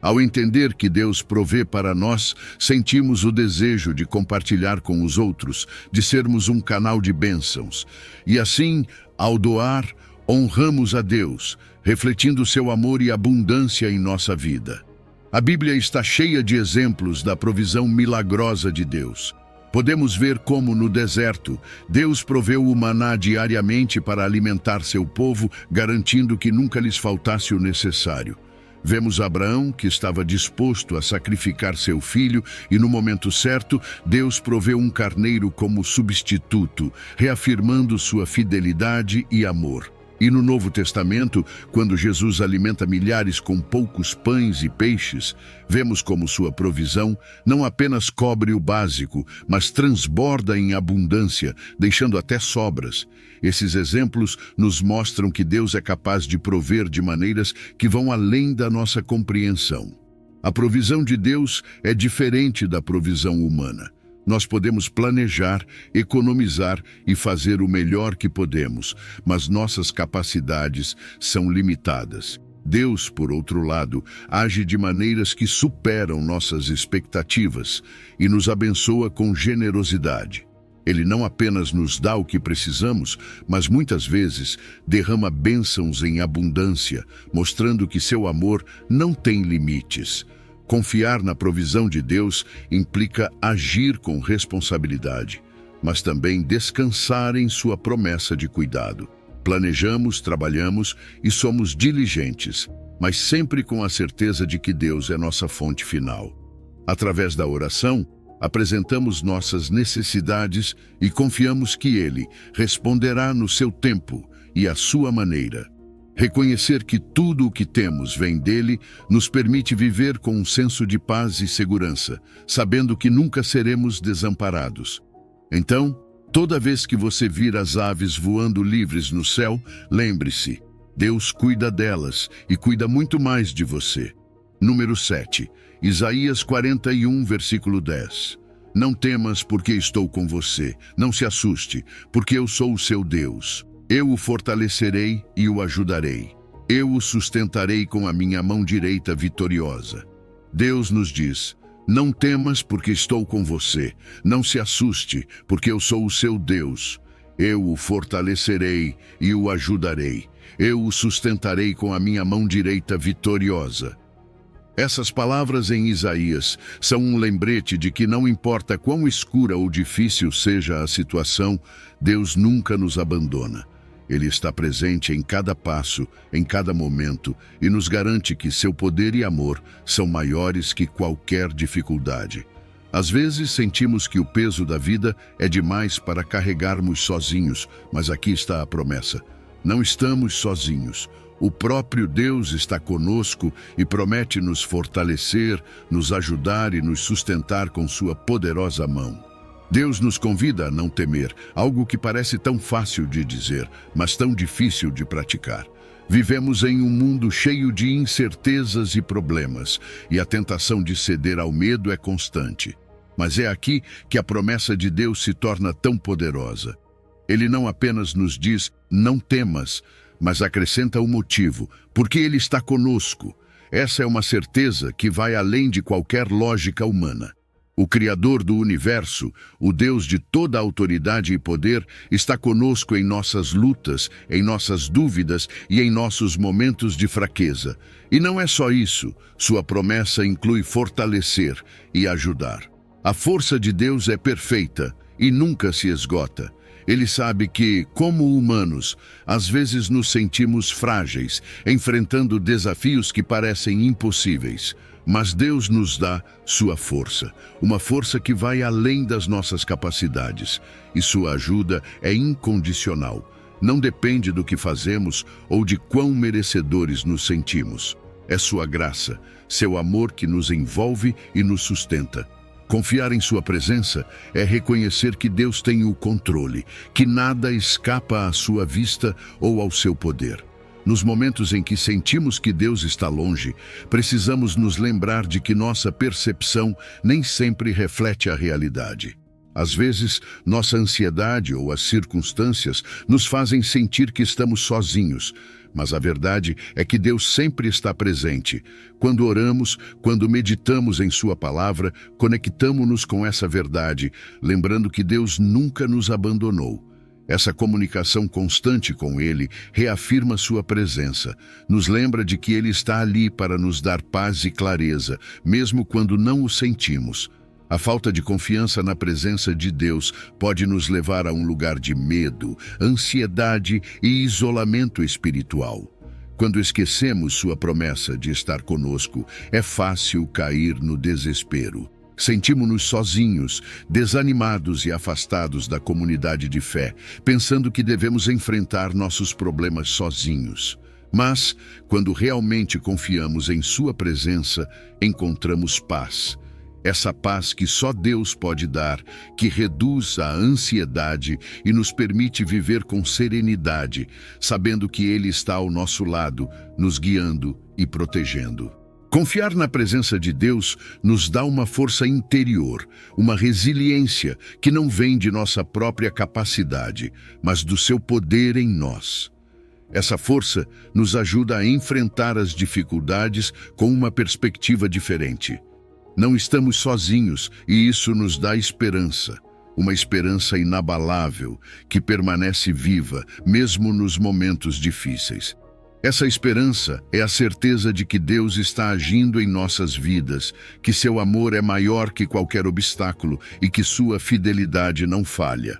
Ao entender que Deus provê para nós, sentimos o desejo de compartilhar com os outros, de sermos um canal de bênçãos. E assim, ao doar, honramos a Deus, refletindo seu amor e abundância em nossa vida. A Bíblia está cheia de exemplos da provisão milagrosa de Deus. Podemos ver como, no deserto, Deus proveu o maná diariamente para alimentar seu povo, garantindo que nunca lhes faltasse o necessário. Vemos Abraão, que estava disposto a sacrificar seu filho, e no momento certo, Deus proveu um carneiro como substituto, reafirmando sua fidelidade e amor. E no Novo Testamento, quando Jesus alimenta milhares com poucos pães e peixes, vemos como sua provisão não apenas cobre o básico, mas transborda em abundância, deixando até sobras. Esses exemplos nos mostram que Deus é capaz de prover de maneiras que vão além da nossa compreensão. A provisão de Deus é diferente da provisão humana. Nós podemos planejar, economizar e fazer o melhor que podemos, mas nossas capacidades são limitadas. Deus, por outro lado, age de maneiras que superam nossas expectativas e nos abençoa com generosidade. Ele não apenas nos dá o que precisamos, mas muitas vezes derrama bênçãos em abundância, mostrando que seu amor não tem limites. Confiar na provisão de Deus implica agir com responsabilidade, mas também descansar em sua promessa de cuidado. Planejamos, trabalhamos e somos diligentes, mas sempre com a certeza de que Deus é nossa fonte final. Através da oração, apresentamos nossas necessidades e confiamos que Ele responderá no seu tempo e à sua maneira. Reconhecer que tudo o que temos vem dele nos permite viver com um senso de paz e segurança, sabendo que nunca seremos desamparados. Então, toda vez que você vir as aves voando livres no céu, lembre-se, Deus cuida delas e cuida muito mais de você. Número 7, Isaías 41, versículo 10. Não temas, porque estou com você. Não se assuste, porque eu sou o seu Deus. Eu o fortalecerei e o ajudarei. Eu o sustentarei com a minha mão direita vitoriosa. Deus nos diz: não temas, porque estou com você. Não se assuste, porque eu sou o seu Deus. Eu o fortalecerei e o ajudarei. Eu o sustentarei com a minha mão direita vitoriosa. Essas palavras em Isaías são um lembrete de que não importa quão escura ou difícil seja a situação, Deus nunca nos abandona. Ele está presente em cada passo, em cada momento, e nos garante que seu poder e amor são maiores que qualquer dificuldade. Às vezes sentimos que o peso da vida é demais para carregarmos sozinhos, mas aqui está a promessa. Não estamos sozinhos. O próprio Deus está conosco e promete nos fortalecer, nos ajudar e nos sustentar com sua poderosa mão. Deus nos convida a não temer, algo que parece tão fácil de dizer, mas tão difícil de praticar. Vivemos em um mundo cheio de incertezas e problemas, e a tentação de ceder ao medo é constante. Mas é aqui que a promessa de Deus se torna tão poderosa. Ele não apenas nos diz, não temas, mas acrescenta o motivo, porque Ele está conosco. Essa é uma certeza que vai além de qualquer lógica humana. O Criador do universo, o Deus de toda autoridade e poder, está conosco em nossas lutas, em nossas dúvidas e em nossos momentos de fraqueza. E não é só isso, sua promessa inclui fortalecer e ajudar. A força de Deus é perfeita e nunca se esgota. Ele sabe que, como humanos, às vezes nos sentimos frágeis, enfrentando desafios que parecem impossíveis. Mas Deus nos dá sua força, uma força que vai além das nossas capacidades. E sua ajuda é incondicional. Não depende do que fazemos ou de quão merecedores nos sentimos. É sua graça, seu amor que nos envolve e nos sustenta. Confiar em sua presença é reconhecer que Deus tem o controle, que nada escapa à sua vista ou ao seu poder. Nos momentos em que sentimos que Deus está longe, precisamos nos lembrar de que nossa percepção nem sempre reflete a realidade. Às vezes, nossa ansiedade ou as circunstâncias nos fazem sentir que estamos sozinhos, mas a verdade é que Deus sempre está presente. Quando oramos, quando meditamos em sua palavra, conectamo-nos com essa verdade, lembrando que Deus nunca nos abandonou. Essa comunicação constante com Ele reafirma sua presença, nos lembra de que Ele está ali para nos dar paz e clareza, mesmo quando não o sentimos. A falta de confiança na presença de Deus pode nos levar a um lugar de medo, ansiedade e isolamento espiritual. Quando esquecemos sua promessa de estar conosco, é fácil cair no desespero. Sentimos-nos sozinhos, desanimados e afastados da comunidade de fé, pensando que devemos enfrentar nossos problemas sozinhos. Mas, quando realmente confiamos em sua presença, encontramos paz. Essa paz que só Deus pode dar, que reduz a ansiedade e nos permite viver com serenidade, sabendo que Ele está ao nosso lado, nos guiando e protegendo. Confiar na presença de Deus nos dá uma força interior, uma resiliência que não vem de nossa própria capacidade, mas do seu poder em nós. Essa força nos ajuda a enfrentar as dificuldades com uma perspectiva diferente. Não estamos sozinhos e isso nos dá esperança, uma esperança inabalável que permanece viva mesmo nos momentos difíceis. Essa esperança é a certeza de que Deus está agindo em nossas vidas, que seu amor é maior que qualquer obstáculo e que sua fidelidade não falha.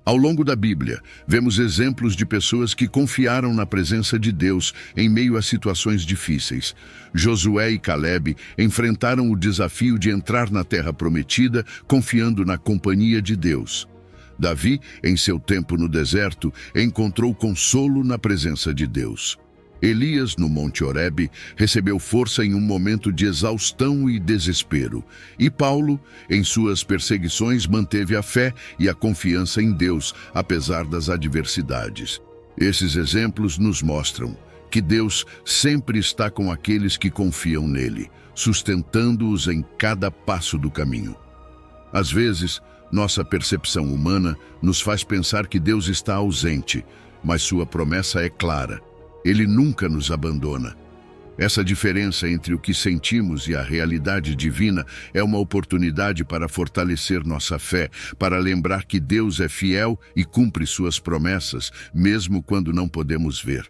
Ao longo da Bíblia, vemos exemplos de pessoas que confiaram na presença de Deus em meio a situações difíceis. Josué e Caleb enfrentaram o desafio de entrar na Terra Prometida confiando na companhia de Deus. Davi, em seu tempo no deserto, encontrou consolo na presença de Deus. Elias, no Monte Horebe, recebeu força em um momento de exaustão e desespero. E Paulo, em suas perseguições, manteve a fé e a confiança em Deus, apesar das adversidades. Esses exemplos nos mostram que Deus sempre está com aqueles que confiam nele, sustentando-os em cada passo do caminho. Às vezes, nossa percepção humana nos faz pensar que Deus está ausente, mas sua promessa é clara. Ele nunca nos abandona. Essa diferença entre o que sentimos e a realidade divina é uma oportunidade para fortalecer nossa fé, para lembrar que Deus é fiel e cumpre suas promessas, mesmo quando não podemos ver.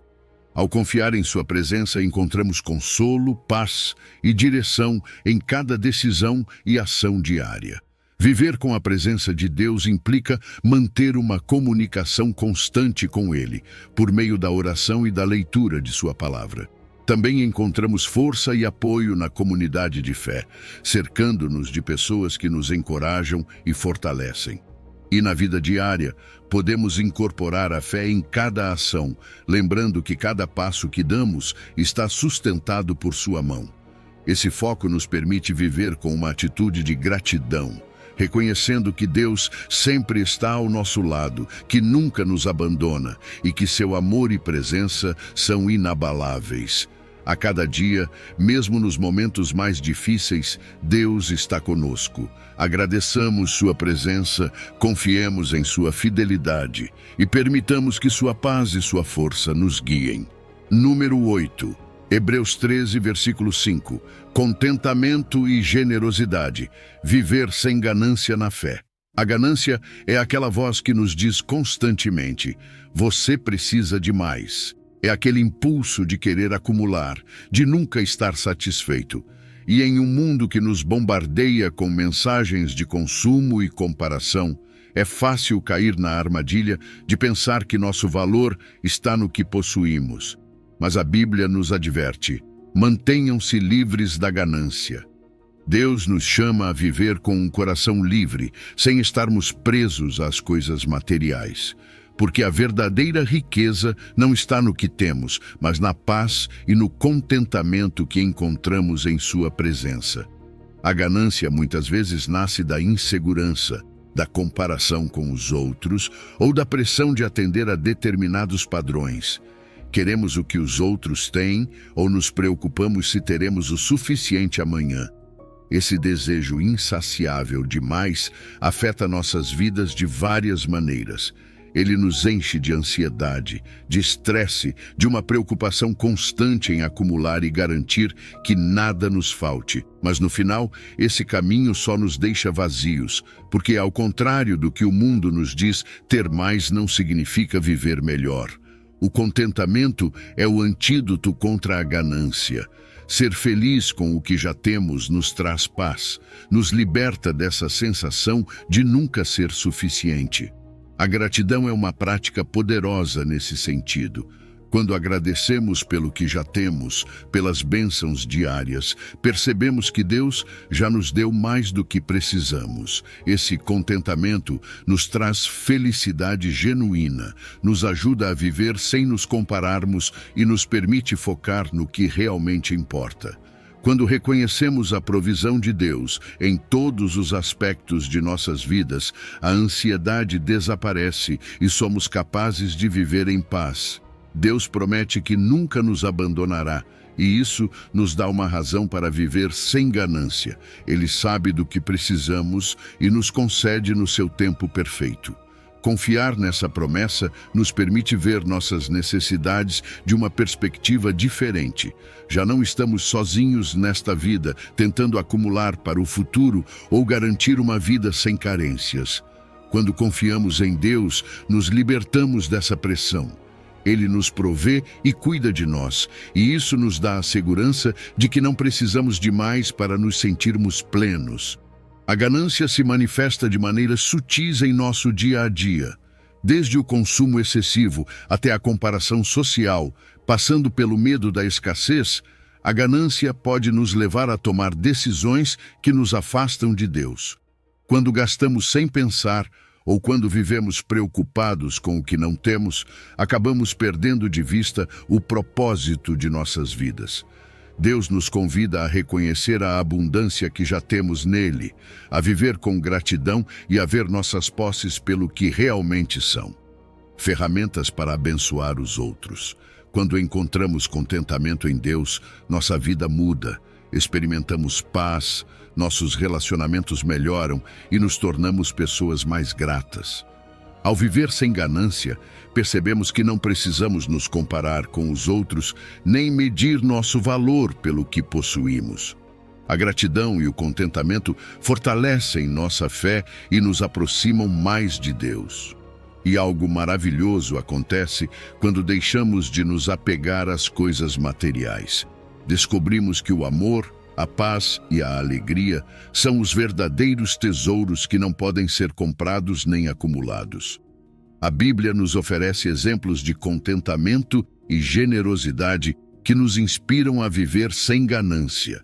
Ao confiar em sua presença, encontramos consolo, paz e direção em cada decisão e ação diária. Viver com a presença de Deus implica manter uma comunicação constante com Ele, por meio da oração e da leitura de Sua palavra. Também encontramos força e apoio na comunidade de fé, cercando-nos de pessoas que nos encorajam e fortalecem. E na vida diária, podemos incorporar a fé em cada ação, lembrando que cada passo que damos está sustentado por Sua mão. Esse foco nos permite viver com uma atitude de gratidão, reconhecendo que Deus sempre está ao nosso lado, que nunca nos abandona e que seu amor e presença são inabaláveis. A cada dia, mesmo nos momentos mais difíceis, Deus está conosco. Agradeçamos Sua presença, confiemos em Sua fidelidade e permitamos que Sua paz e Sua força nos guiem. Número 8. Hebreus 13, versículo 5. Contentamento e generosidade. Viver sem ganância na fé. A ganância é aquela voz que nos diz constantemente: você precisa de mais. É aquele impulso de querer acumular, de nunca estar satisfeito. E em um mundo que nos bombardeia com mensagens de consumo e comparação, é fácil cair na armadilha de pensar que nosso valor está no que possuímos. Mas a Bíblia nos adverte: mantenham-se livres da ganância. Deus nos chama a viver com um coração livre, sem estarmos presos às coisas materiais. Porque a verdadeira riqueza não está no que temos, mas na paz e no contentamento que encontramos em Sua presença. A ganância muitas vezes nasce da insegurança, da comparação com os outros ou da pressão de atender a determinados padrões. Queremos o que os outros têm ou nos preocupamos se teremos o suficiente amanhã. Esse desejo insaciável de mais afeta nossas vidas de várias maneiras. Ele nos enche de ansiedade, de estresse, de uma preocupação constante em acumular e garantir que nada nos falte. Mas no final, esse caminho só nos deixa vazios, porque ao contrário do que o mundo nos diz, ter mais não significa viver melhor. O contentamento é o antídoto contra a ganância. Ser feliz com o que já temos nos traz paz, nos liberta dessa sensação de nunca ser suficiente. A gratidão é uma prática poderosa nesse sentido. Quando agradecemos pelo que já temos, pelas bênçãos diárias, percebemos que Deus já nos deu mais do que precisamos. Esse contentamento nos traz felicidade genuína, nos ajuda a viver sem nos compararmos e nos permite focar no que realmente importa. Quando reconhecemos a provisão de Deus em todos os aspectos de nossas vidas, a ansiedade desaparece e somos capazes de viver em paz. Deus promete que nunca nos abandonará, e isso nos dá uma razão para viver sem ganância. Ele sabe do que precisamos e nos concede no seu tempo perfeito. Confiar nessa promessa nos permite ver nossas necessidades de uma perspectiva diferente. Já não estamos sozinhos nesta vida, tentando acumular para o futuro ou garantir uma vida sem carências. Quando confiamos em Deus, nos libertamos dessa pressão. Ele nos provê e cuida de nós, e isso nos dá a segurança de que não precisamos de mais para nos sentirmos plenos. A ganância se manifesta de maneiras sutis em nosso dia a dia, desde o consumo excessivo até a comparação social, passando pelo medo da escassez. A ganância pode nos levar a tomar decisões que nos afastam de Deus. Quando gastamos sem pensar ou quando vivemos preocupados com o que não temos, acabamos perdendo de vista o propósito de nossas vidas. Deus nos convida a reconhecer a abundância que já temos nele, a viver com gratidão e a ver nossas posses pelo que realmente são. Ferramentas para abençoar os outros. Quando encontramos contentamento em Deus, nossa vida muda, experimentamos paz, nossos relacionamentos melhoram e nos tornamos pessoas mais gratas. Ao viver sem ganância, percebemos que não precisamos nos comparar com os outros, nem medir nosso valor pelo que possuímos. A gratidão e o contentamento fortalecem nossa fé e nos aproximam mais de Deus. E algo maravilhoso acontece quando deixamos de nos apegar às coisas materiais. Descobrimos que o amor, A paz e a alegria são os verdadeiros tesouros que não podem ser comprados nem acumulados. A Bíblia nos oferece exemplos de contentamento e generosidade que nos inspiram a viver sem ganância.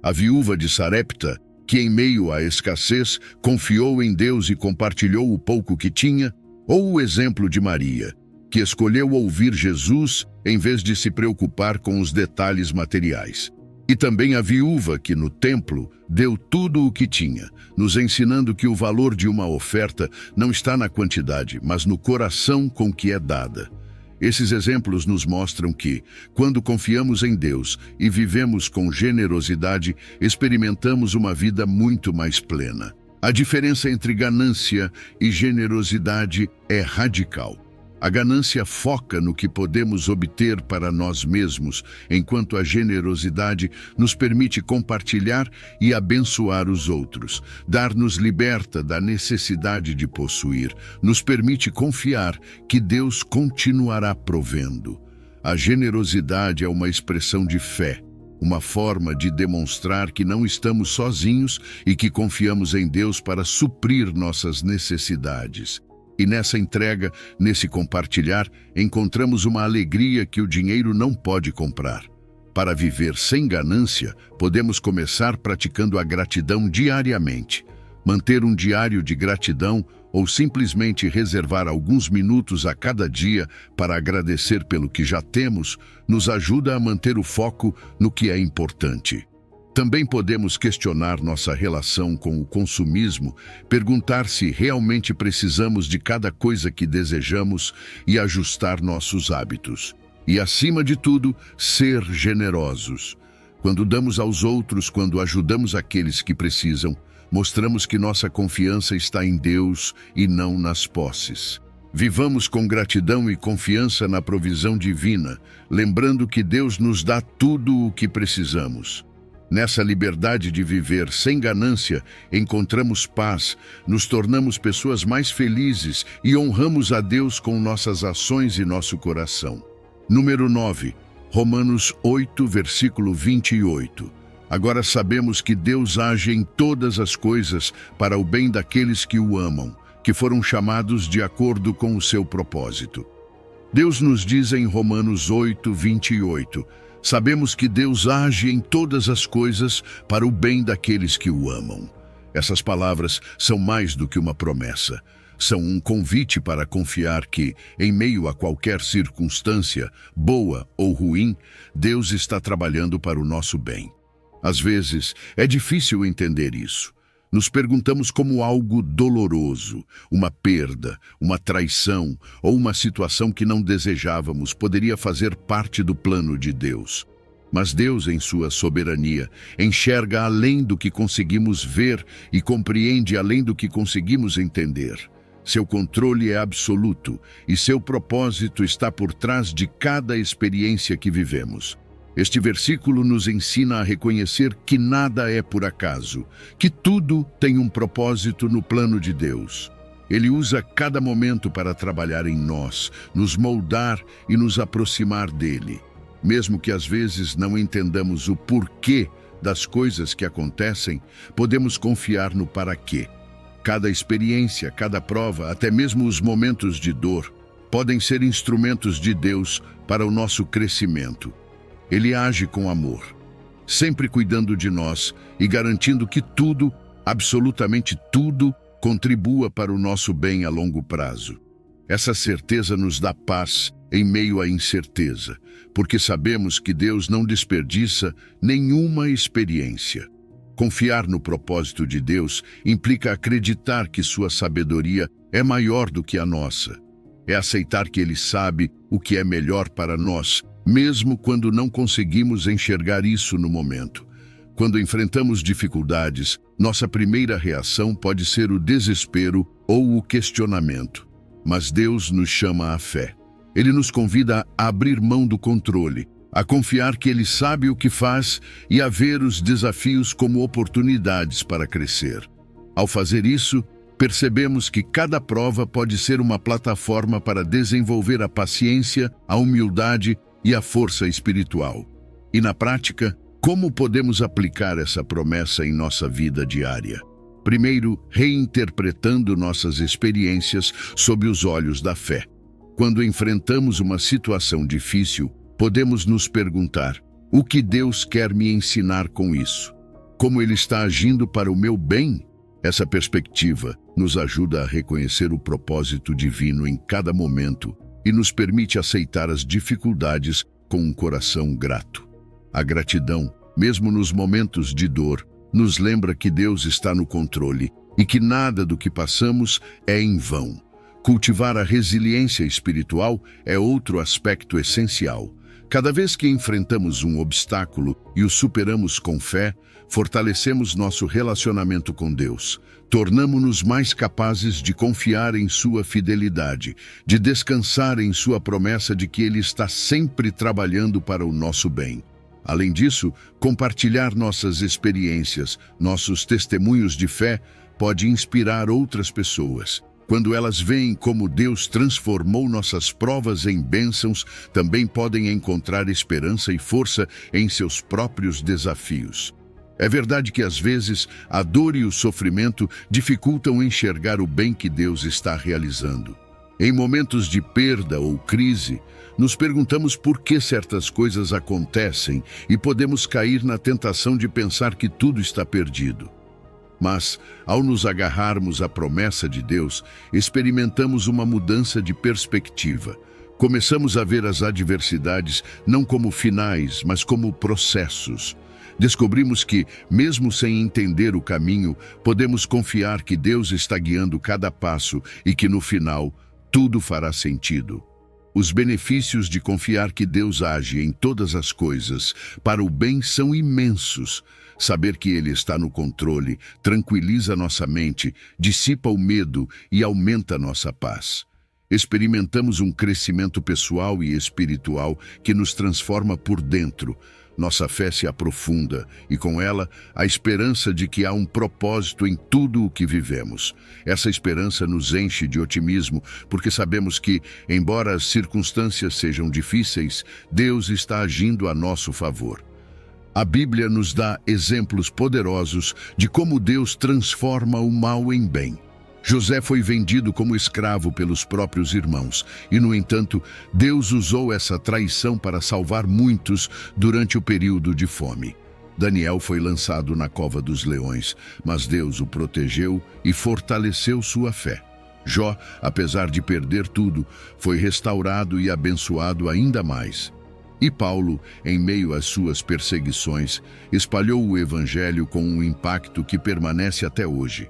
A viúva de Sarepta, que em meio à escassez confiou em Deus e compartilhou o pouco que tinha, ou o exemplo de Maria, que escolheu ouvir Jesus em vez de se preocupar com os detalhes materiais. E também a viúva que no templo deu tudo o que tinha, nos ensinando que o valor de uma oferta não está na quantidade, mas no coração com que é dada. Esses exemplos nos mostram que, quando confiamos em Deus e vivemos com generosidade, experimentamos uma vida muito mais plena. A diferença entre ganância e generosidade é radical. A ganância foca no que podemos obter para nós mesmos, enquanto a generosidade nos permite compartilhar e abençoar os outros. Dar-nos liberta da necessidade de possuir, nos permite confiar que Deus continuará provendo. A generosidade é uma expressão de fé, uma forma de demonstrar que não estamos sozinhos e que confiamos em Deus para suprir nossas necessidades. E nessa entrega, nesse compartilhar, encontramos uma alegria que o dinheiro não pode comprar. Para viver sem ganância, podemos começar praticando a gratidão diariamente. Manter um diário de gratidão ou simplesmente reservar alguns minutos a cada dia para agradecer pelo que já temos, nos ajuda a manter o foco no que é importante. Também podemos questionar nossa relação com o consumismo, perguntar se realmente precisamos de cada coisa que desejamos e ajustar nossos hábitos. E, acima de tudo, ser generosos. Quando damos aos outros, quando ajudamos aqueles que precisam, mostramos que nossa confiança está em Deus e não nas posses. Vivamos com gratidão e confiança na provisão divina, lembrando que Deus nos dá tudo o que precisamos. Nessa liberdade de viver sem ganância, encontramos paz, nos tornamos pessoas mais felizes e honramos a Deus com nossas ações e nosso coração. Número 9, Romanos 8, versículo 28. Agora sabemos que Deus age em todas as coisas para o bem daqueles que o amam, que foram chamados de acordo com o seu propósito. Deus nos diz em Romanos 8, 28, sabemos que Deus age em todas as coisas para o bem daqueles que o amam. Essas palavras são mais do que uma promessa. São um convite para confiar que, em meio a qualquer circunstância, boa ou ruim, Deus está trabalhando para o nosso bem. Às vezes, é difícil entender isso. Nos perguntamos como algo doloroso, uma perda, uma traição ou uma situação que não desejávamos poderia fazer parte do plano de Deus. Mas Deus, em sua soberania, enxerga além do que conseguimos ver e compreende além do que conseguimos entender. Seu controle é absoluto e seu propósito está por trás de cada experiência que vivemos. Este versículo nos ensina a reconhecer que nada é por acaso, que tudo tem um propósito no plano de Deus. Ele usa cada momento para trabalhar em nós, nos moldar e nos aproximar dele. Mesmo que às vezes não entendamos o porquê das coisas que acontecem, podemos confiar no para quê. Cada experiência, cada prova, até mesmo os momentos de dor, podem ser instrumentos de Deus para o nosso crescimento. Ele age com amor, sempre cuidando de nós e garantindo que tudo, absolutamente tudo, contribua para o nosso bem a longo prazo. Essa certeza nos dá paz em meio à incerteza, porque sabemos que Deus não desperdiça nenhuma experiência. Confiar no propósito de Deus implica acreditar que sua sabedoria é maior do que a nossa. É aceitar que Ele sabe o que é melhor para nós, mesmo quando não conseguimos enxergar isso no momento. Quando enfrentamos dificuldades, nossa primeira reação pode ser o desespero ou o questionamento. Mas Deus nos chama à fé. Ele nos convida a abrir mão do controle, a confiar que Ele sabe o que faz e a ver os desafios como oportunidades para crescer. Ao fazer isso, percebemos que cada prova pode ser uma plataforma para desenvolver a paciência, a humildade e a força espiritual. E na prática, Como podemos aplicar essa promessa em nossa vida diária? Primeiro, reinterpretando nossas experiências sob os olhos da fé. Quando enfrentamos uma situação difícil, podemos nos perguntar: o que Deus quer me ensinar com isso? Como Ele está agindo para o meu bem? Essa perspectiva nos ajuda a reconhecer o propósito divino em cada momento e nos permite aceitar as dificuldades com um coração grato. A gratidão, mesmo nos momentos de dor, nos lembra que Deus está no controle e que nada do que passamos é em vão. Cultivar a resiliência espiritual é outro aspecto essencial. Cada vez que enfrentamos um obstáculo e o superamos com fé, fortalecemos nosso relacionamento com Deus. Tornamo-nos mais capazes de confiar em sua fidelidade, de descansar em sua promessa de que Ele está sempre trabalhando para o nosso bem. Além disso, compartilhar nossas experiências, nossos testemunhos de fé, pode inspirar outras pessoas. Quando elas veem como Deus transformou nossas provas em bênçãos, também podem encontrar esperança e força em seus próprios desafios. É verdade que às vezes a dor e o sofrimento dificultam enxergar o bem que Deus está realizando. Em momentos de perda ou crise, nos perguntamos por que certas coisas acontecem e podemos cair na tentação de pensar que tudo está perdido. Mas, ao nos agarrarmos à promessa de Deus, experimentamos uma mudança de perspectiva. Começamos a ver as adversidades não como finais, mas como processos. Descobrimos que, mesmo sem entender o caminho, podemos confiar que Deus está guiando cada passo e que, no final, tudo fará sentido. Os benefícios de confiar que Deus age em todas as coisas para o bem são imensos. Saber que Ele está no controle tranquiliza nossa mente, dissipa o medo e aumenta nossa paz. Experimentamos um crescimento pessoal e espiritual que nos transforma por dentro. Nossa fé se aprofunda e, com ela, a esperança de que há um propósito em tudo o que vivemos. Essa esperança nos enche de otimismo, porque sabemos que, embora as circunstâncias sejam difíceis, Deus está agindo a nosso favor. A Bíblia nos dá exemplos poderosos de como Deus transforma o mal em bem. José foi vendido como escravo pelos próprios irmãos e, no entanto, Deus usou essa traição para salvar muitos durante o período de fome. Daniel foi lançado na cova dos leões, mas Deus o protegeu e fortaleceu sua fé. Jó, apesar de perder tudo, foi restaurado e abençoado ainda mais. E Paulo, em meio às suas perseguições, espalhou o Evangelho com um impacto que permanece até hoje.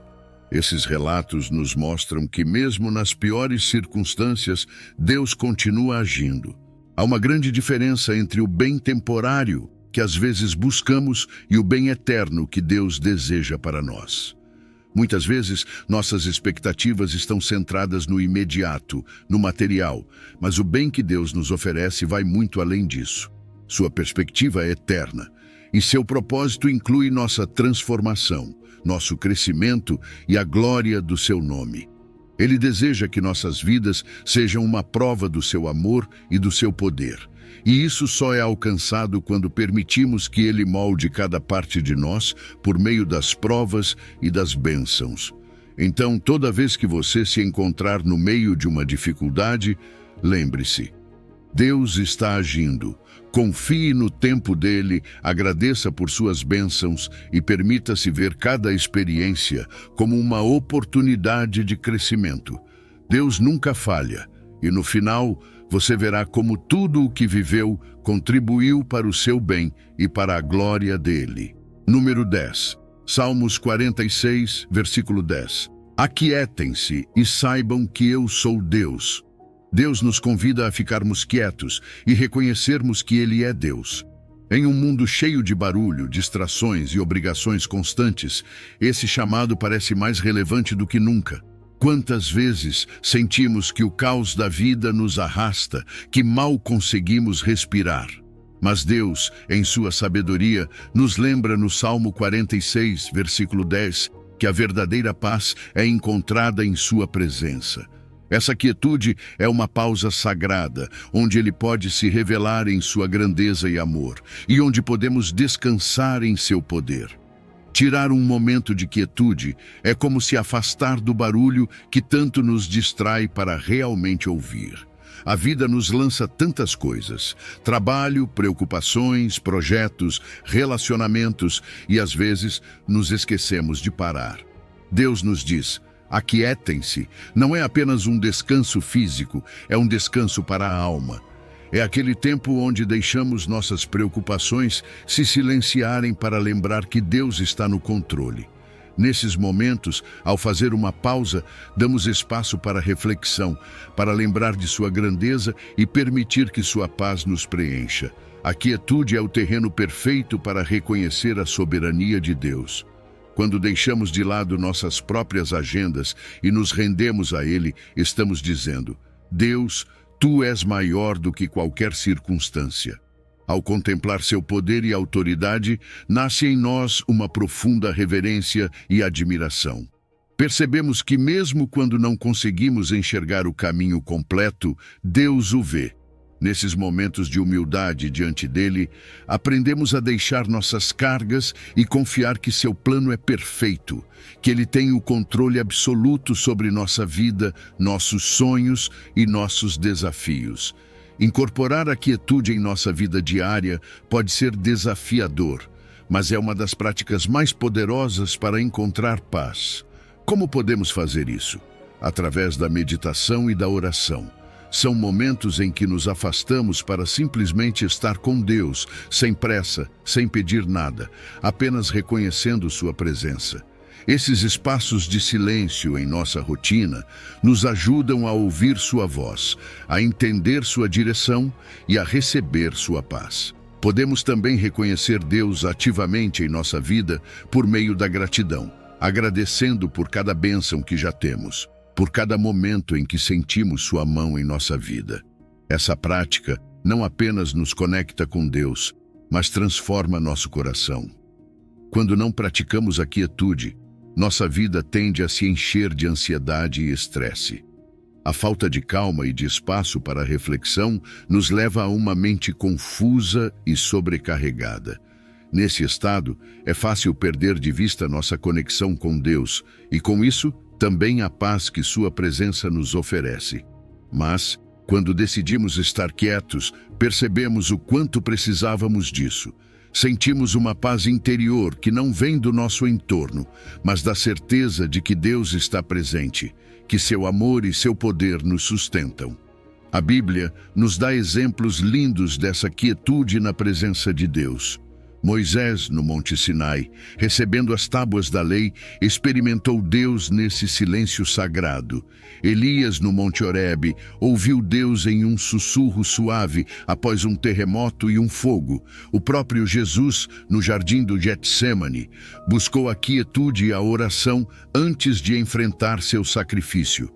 Esses relatos nos mostram que, mesmo nas piores circunstâncias, Deus continua agindo. Há uma grande diferença entre o bem temporário, que às vezes buscamos, e o bem eterno que Deus deseja para nós. Muitas vezes, nossas expectativas estão centradas no imediato, no material, mas o bem que Deus nos oferece vai muito além disso. Sua perspectiva é eterna, e seu propósito inclui nossa transformação, nosso crescimento e a glória do seu nome. Ele deseja que nossas vidas sejam uma prova do seu amor e do seu poder. E isso só é alcançado quando permitimos que Ele molde cada parte de nós por meio das provas e das bênçãos. Então, toda vez que você se encontrar no meio de uma dificuldade, lembre-se: Deus está agindo. Confie no tempo dele, agradeça por suas bênçãos e permita-se ver cada experiência como uma oportunidade de crescimento. Deus nunca falha, e no final você verá como tudo o que viveu contribuiu para o seu bem e para a glória dele. Número 10. Salmos 46, versículo 10. Aquietem-se e saibam que eu sou Deus. Deus nos convida a ficarmos quietos e reconhecermos que Ele é Deus. Em um mundo cheio de barulho, distrações e obrigações constantes, esse chamado parece mais relevante do que nunca. Quantas vezes sentimos que o caos da vida nos arrasta, que mal conseguimos respirar? Mas Deus, em sua sabedoria, nos lembra no Salmo 46, versículo 10, que a verdadeira paz é encontrada em sua presença. Essa quietude é uma pausa sagrada, onde Ele pode se revelar em sua grandeza e amor, e onde podemos descansar em seu poder. Tirar um momento de quietude é como se afastar do barulho que tanto nos distrai para realmente ouvir. A vida nos lança tantas coisas: trabalho, preocupações, projetos, relacionamentos, e às vezes nos esquecemos de parar. Deus nos diz: aquietem-se. Não é apenas um descanso físico, é um descanso para a alma. É aquele tempo onde deixamos nossas preocupações se silenciarem para lembrar que Deus está no controle. Nesses momentos, ao fazer uma pausa, damos espaço para reflexão, para lembrar de sua grandeza e permitir que sua paz nos preencha. A quietude é o terreno perfeito para reconhecer a soberania de Deus. Quando deixamos de lado nossas próprias agendas e nos rendemos a Ele, estamos dizendo: Deus, Tu és maior do que qualquer circunstância. Ao contemplar seu poder e autoridade, nasce em nós uma profunda reverência e admiração. Percebemos que mesmo quando não conseguimos enxergar o caminho completo, Deus o vê. Nesses momentos de humildade diante dele, aprendemos a deixar nossas cargas e confiar que seu plano é perfeito, que ele tem o controle absoluto sobre nossa vida, nossos sonhos e nossos desafios. Incorporar a quietude em nossa vida diária pode ser desafiador, mas é uma das práticas mais poderosas para encontrar paz. Como podemos fazer isso? Através da meditação e da oração. São momentos em que nos afastamos para simplesmente estar com Deus, sem pressa, sem pedir nada, apenas reconhecendo sua presença. Esses espaços de silêncio em nossa rotina nos ajudam a ouvir sua voz, a entender sua direção e a receber sua paz. Podemos também reconhecer Deus ativamente em nossa vida por meio da gratidão, agradecendo por cada bênção que já temos, por cada momento em que sentimos sua mão em nossa vida. Essa prática não apenas nos conecta com Deus, mas transforma nosso coração. Quando não praticamos a quietude, nossa vida tende a se encher de ansiedade e estresse. A falta de calma e de espaço para a reflexão nos leva a uma mente confusa e sobrecarregada. Nesse estado, é fácil perder de vista nossa conexão com Deus e, com isso, também a paz que sua presença nos oferece. Mas, quando decidimos estar quietos, percebemos o quanto precisávamos disso. Sentimos uma paz interior que não vem do nosso entorno, mas da certeza de que Deus está presente, que seu amor e seu poder nos sustentam. A Bíblia nos dá exemplos lindos dessa quietude na presença de Deus. Moisés, no Monte Sinai, recebendo as tábuas da lei, experimentou Deus nesse silêncio sagrado. Elias, no Monte Horebe, ouviu Deus em um sussurro suave após um terremoto e um fogo. O próprio Jesus, no jardim do Getsêmani, buscou a quietude e a oração antes de enfrentar seu sacrifício.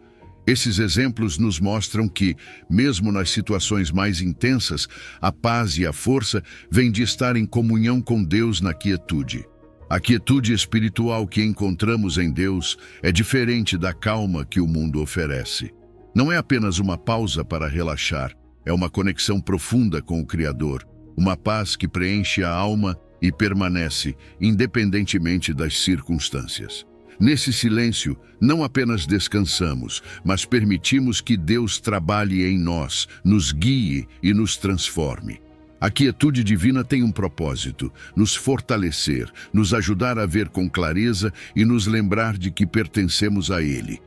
Esses exemplos nos mostram que, mesmo nas situações mais intensas, a paz e a força vêm de estar em comunhão com Deus na quietude. A quietude espiritual que encontramos em Deus é diferente da calma que o mundo oferece. Não é apenas uma pausa para relaxar, é uma conexão profunda com o Criador, uma paz que preenche a alma e permanece, independentemente das circunstâncias. Nesse silêncio, não apenas descansamos, mas permitimos que Deus trabalhe em nós, nos guie e nos transforme. A quietude divina tem um propósito: nos fortalecer, nos ajudar a ver com clareza e nos lembrar de que pertencemos a Ele.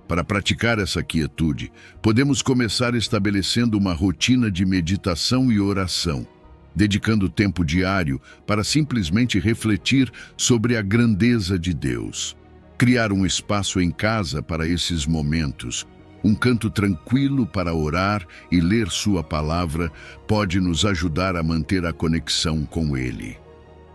Para praticar essa quietude, podemos começar estabelecendo uma rotina de meditação e oração, dedicando tempo diário para simplesmente refletir sobre a grandeza de Deus. Criar um espaço em casa para esses momentos, um canto tranquilo para orar e ler sua palavra, pode nos ajudar a manter a conexão com Ele.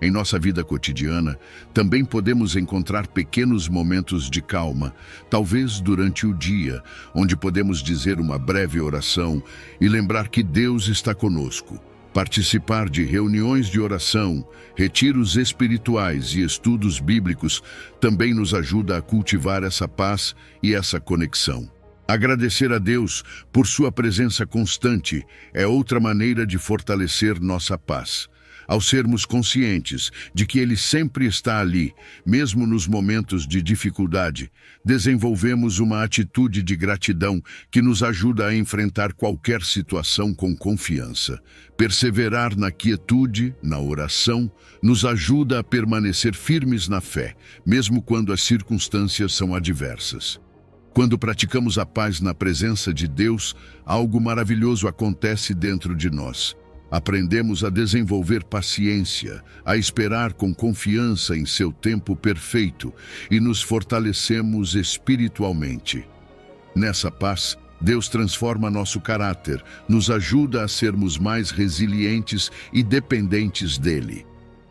Em nossa vida cotidiana, também podemos encontrar pequenos momentos de calma, talvez durante o dia, onde podemos dizer uma breve oração e lembrar que Deus está conosco. Participar de reuniões de oração, retiros espirituais e estudos bíblicos também nos ajuda a cultivar essa paz e essa conexão. Agradecer a Deus por sua presença constante é outra maneira de fortalecer nossa paz. Ao sermos conscientes de que Ele sempre está ali, mesmo nos momentos de dificuldade, desenvolvemos uma atitude de gratidão que nos ajuda a enfrentar qualquer situação com confiança. Perseverar na quietude, na oração, nos ajuda a permanecer firmes na fé, mesmo quando as circunstâncias são adversas. Quando praticamos a paz na presença de Deus, algo maravilhoso acontece dentro de nós. Aprendemos a desenvolver paciência, a esperar com confiança em seu tempo perfeito e nos fortalecemos espiritualmente. Nessa paz, Deus transforma nosso caráter, nos ajuda a sermos mais resilientes e dependentes dele.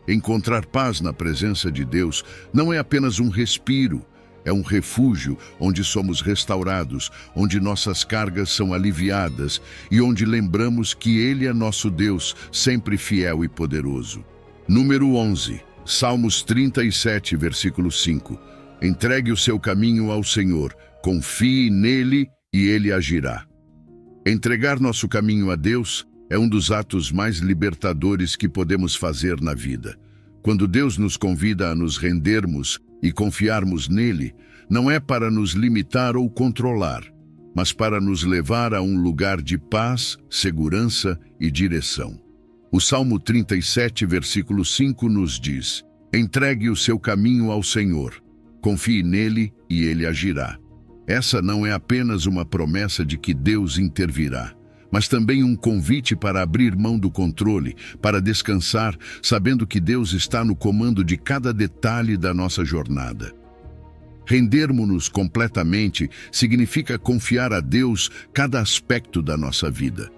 Encontrar paz na presença de Deus não é apenas um respiro, é um refúgio onde somos restaurados, onde nossas cargas são aliviadas e onde lembramos que Ele é nosso Deus, sempre fiel e poderoso. Número 11, Salmos 37, versículo 5. Entregue o seu caminho ao Senhor, confie nele e Ele agirá. Entregar nosso caminho a Deus é um dos atos mais libertadores que podemos fazer na vida. Quando Deus nos convida a nos rendermos e confiarmos nele, não é para nos limitar ou controlar, mas para nos levar a um lugar de paz, segurança e direção. O Salmo 37, versículo 5 nos diz: entregue o seu caminho ao Senhor, confie nele e ele agirá. Essa não é apenas uma promessa de que Deus intervirá, mas também um convite para abrir mão do controle, para descansar, sabendo que Deus está no comando de cada detalhe da nossa jornada. Rendermos-nos completamente significa confiar a Deus cada aspecto da nossa vida.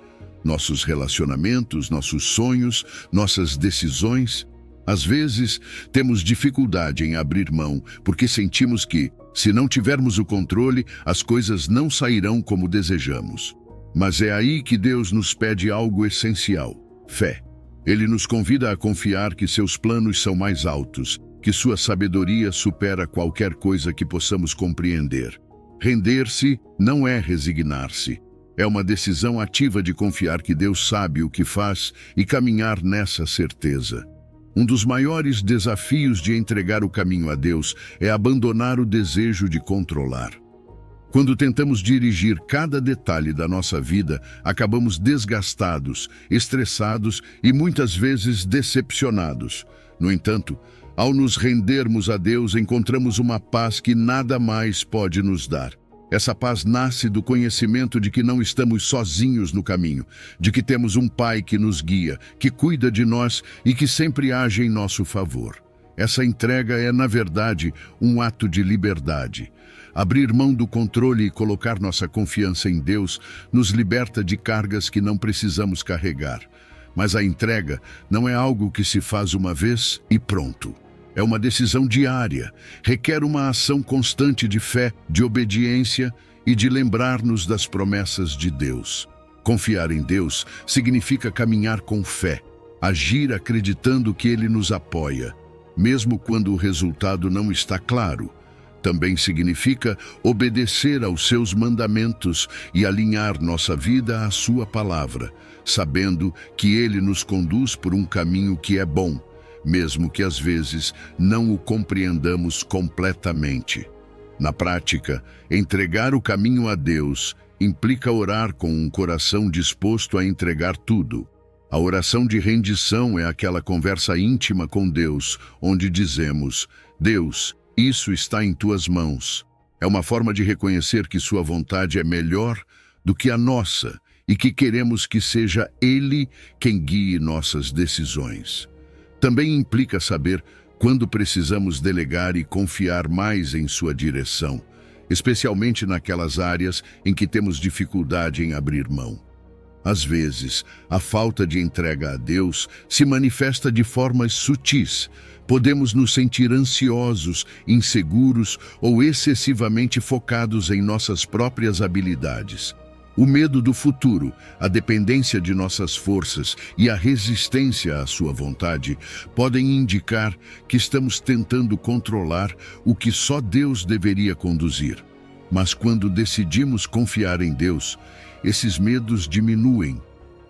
Nossos relacionamentos, nossos sonhos, nossas decisões. Às vezes, temos dificuldade em abrir mão, porque sentimos que, se não tivermos o controle, as coisas não sairão como desejamos. Mas é aí que Deus nos pede algo essencial: fé. Ele nos convida a confiar que seus planos são mais altos, que sua sabedoria supera qualquer coisa que possamos compreender. Render-se não é resignar-se. É uma decisão ativa de confiar que Deus sabe o que faz e caminhar nessa certeza. Um dos maiores desafios de entregar o caminho a Deus é abandonar o desejo de controlar. Quando tentamos dirigir cada detalhe da nossa vida, acabamos desgastados, estressados e muitas vezes decepcionados. No entanto, ao nos rendermos a Deus, encontramos uma paz que nada mais pode nos dar. Essa paz nasce do conhecimento de que não estamos sozinhos no caminho, de que temos um Pai que nos guia, que cuida de nós e que sempre age em nosso favor. Essa entrega é, na verdade, um ato de liberdade. Abrir mão do controle e colocar nossa confiança em Deus nos liberta de cargas que não precisamos carregar. Mas a entrega não é algo que se faz uma vez e pronto. É uma decisão diária, requer uma ação constante de fé, de obediência e de lembrar-nos das promessas de Deus. Confiar em Deus significa caminhar com fé, agir acreditando que Ele nos apoia, mesmo quando o resultado não está claro. Também significa obedecer aos seus mandamentos e alinhar nossa vida à sua palavra, sabendo que Ele nos conduz por um caminho que é bom, mesmo que às vezes não o compreendamos completamente. Na prática, entregar o caminho a Deus implica orar com um coração disposto a entregar tudo. A oração de rendição é aquela conversa íntima com Deus, onde dizemos: Deus, isso está em tuas mãos. É uma forma de reconhecer que sua vontade é melhor do que a nossa e que queremos que seja Ele quem guie nossas decisões. Também implica saber quando precisamos delegar e confiar mais em sua direção, especialmente naquelas áreas em que temos dificuldade em abrir mão. Às vezes, a falta de entrega a Deus se manifesta de formas sutis. Podemos nos sentir ansiosos, inseguros ou excessivamente focados em nossas próprias habilidades. O medo do futuro, a dependência de nossas forças e a resistência à sua vontade podem indicar que estamos tentando controlar o que só Deus deveria conduzir. Mas quando decidimos confiar em Deus, esses medos diminuem.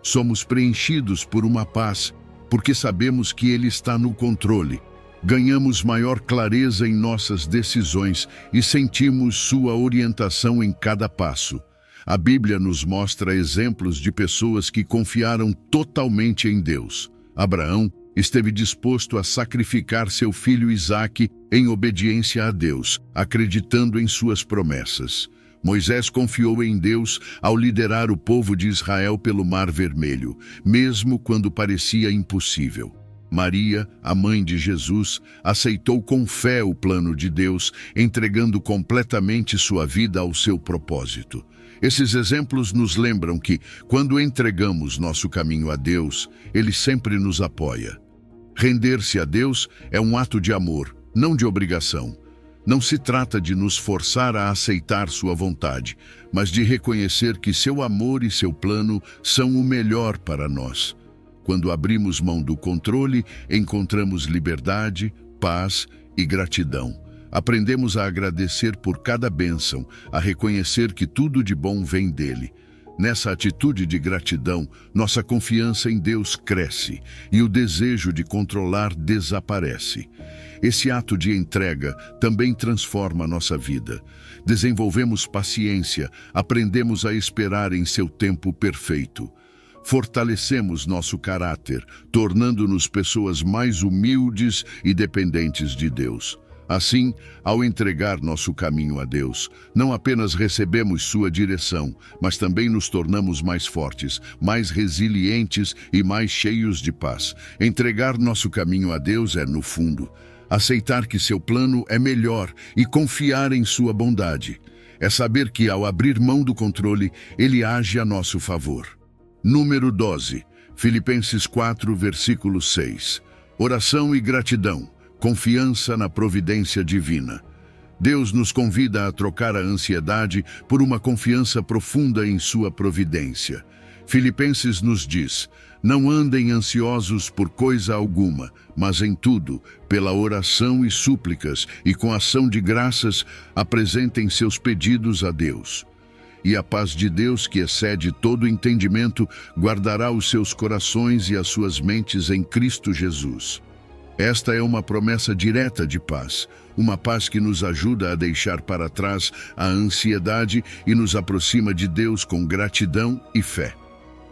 Somos preenchidos por uma paz, porque sabemos que Ele está no controle. Ganhamos maior clareza em nossas decisões e sentimos sua orientação em cada passo. A Bíblia nos mostra exemplos de pessoas que confiaram totalmente em Deus. Abraão esteve disposto a sacrificar seu filho Isaque em obediência a Deus, acreditando em suas promessas. Moisés confiou em Deus ao liderar o povo de Israel pelo Mar Vermelho, mesmo quando parecia impossível. Maria, a mãe de Jesus, aceitou com fé o plano de Deus, entregando completamente sua vida ao seu propósito. Esses exemplos nos lembram que, quando entregamos nosso caminho a Deus, Ele sempre nos apoia. Render-se a Deus é um ato de amor, não de obrigação. Não se trata de nos forçar a aceitar sua vontade, mas de reconhecer que seu amor e seu plano são o melhor para nós. Quando abrimos mão do controle, encontramos liberdade, paz e gratidão. Aprendemos a agradecer por cada bênção, a reconhecer que tudo de bom vem dele. Nessa atitude de gratidão, nossa confiança em Deus cresce e o desejo de controlar desaparece. Esse ato de entrega também transforma nossa vida. Desenvolvemos paciência, aprendemos a esperar em seu tempo perfeito. Fortalecemos nosso caráter, tornando-nos pessoas mais humildes e dependentes de Deus. Assim, ao entregar nosso caminho a Deus, não apenas recebemos sua direção, mas também nos tornamos mais fortes, mais resilientes e mais cheios de paz. Entregar nosso caminho a Deus é, no fundo, aceitar que seu plano é melhor e confiar em sua bondade. É saber que, ao abrir mão do controle, Ele age a nosso favor. Número 12, Filipenses 4, versículo 6. Oração e gratidão, confiança na providência divina. Deus nos convida a trocar a ansiedade por uma confiança profunda em sua providência. Filipenses nos diz: não andem ansiosos por coisa alguma, mas em tudo, pela oração e súplicas e com ação de graças, apresentem seus pedidos a Deus. E a paz de Deus, que excede todo entendimento, guardará os seus corações e as suas mentes em Cristo Jesus. Esta é uma promessa direta de paz, uma paz que nos ajuda a deixar para trás a ansiedade e nos aproxima de Deus com gratidão e fé.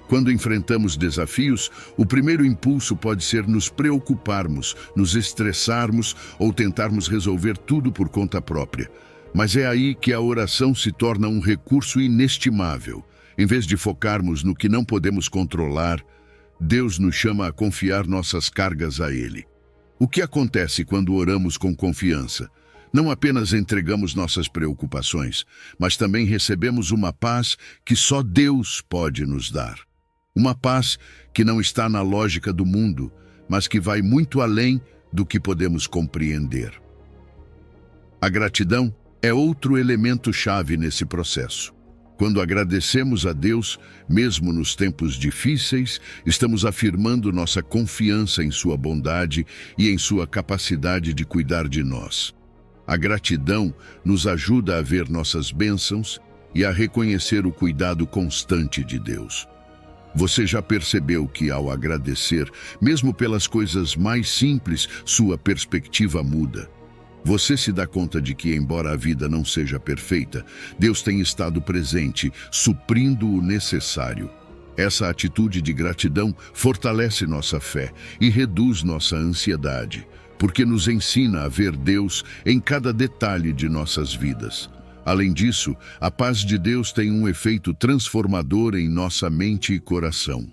Quando enfrentamos desafios, o primeiro impulso pode ser nos preocuparmos, nos estressarmos ou tentarmos resolver tudo por conta própria. Mas é aí que a oração se torna um recurso inestimável. Em vez de focarmos no que não podemos controlar, Deus nos chama a confiar nossas cargas a Ele. O que acontece quando oramos com confiança? Não apenas entregamos nossas preocupações, mas também recebemos uma paz que só Deus pode nos dar. Uma paz que não está na lógica do mundo, mas que vai muito além do que podemos compreender. A gratidão é outro elemento-chave nesse processo. Quando agradecemos a Deus, mesmo nos tempos difíceis, estamos afirmando nossa confiança em sua bondade e em sua capacidade de cuidar de nós. A gratidão nos ajuda a ver nossas bênçãos e a reconhecer o cuidado constante de Deus. Você já percebeu que, ao agradecer, mesmo pelas coisas mais simples, sua perspectiva muda? Você se dá conta de que, embora a vida não seja perfeita, Deus tem estado presente, suprindo o necessário. Essa atitude de gratidão fortalece nossa fé e reduz nossa ansiedade, porque nos ensina a ver Deus em cada detalhe de nossas vidas. Além disso, a paz de Deus tem um efeito transformador em nossa mente e coração.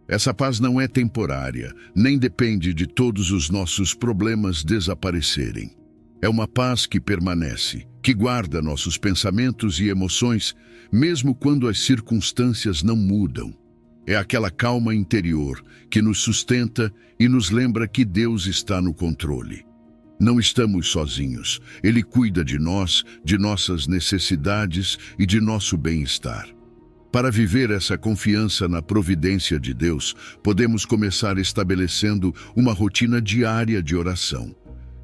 Essa paz não é temporária, nem depende de todos os nossos problemas desaparecerem. É uma paz que permanece, que guarda nossos pensamentos e emoções, mesmo quando as circunstâncias não mudam. É aquela calma interior que nos sustenta e nos lembra que Deus está no controle. Não estamos sozinhos. Ele cuida de nós, de nossas necessidades e de nosso bem-estar. Para viver essa confiança na providência de Deus, podemos começar estabelecendo uma rotina diária de oração.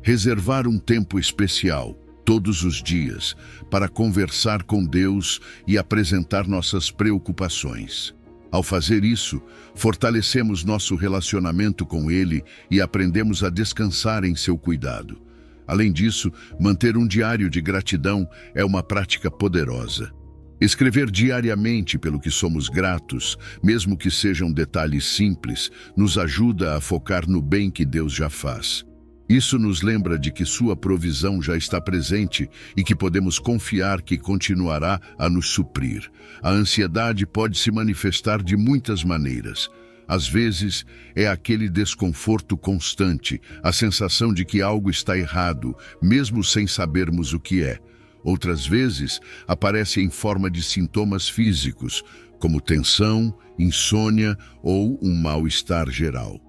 Reservar um tempo especial, todos os dias, para conversar com Deus e apresentar nossas preocupações. Ao fazer isso, fortalecemos nosso relacionamento com Ele e aprendemos a descansar em seu cuidado. Além disso, manter um diário de gratidão é uma prática poderosa. Escrever diariamente pelo que somos gratos, mesmo que sejam detalhes simples, nos ajuda a focar no bem que Deus já faz. Isso nos lembra de que sua provisão já está presente e que podemos confiar que continuará a nos suprir. A ansiedade pode se manifestar de muitas maneiras. Às vezes, é aquele desconforto constante, a sensação de que algo está errado, mesmo sem sabermos o que é. Outras vezes, aparece em forma de sintomas físicos, como tensão, insônia ou um mal-estar geral.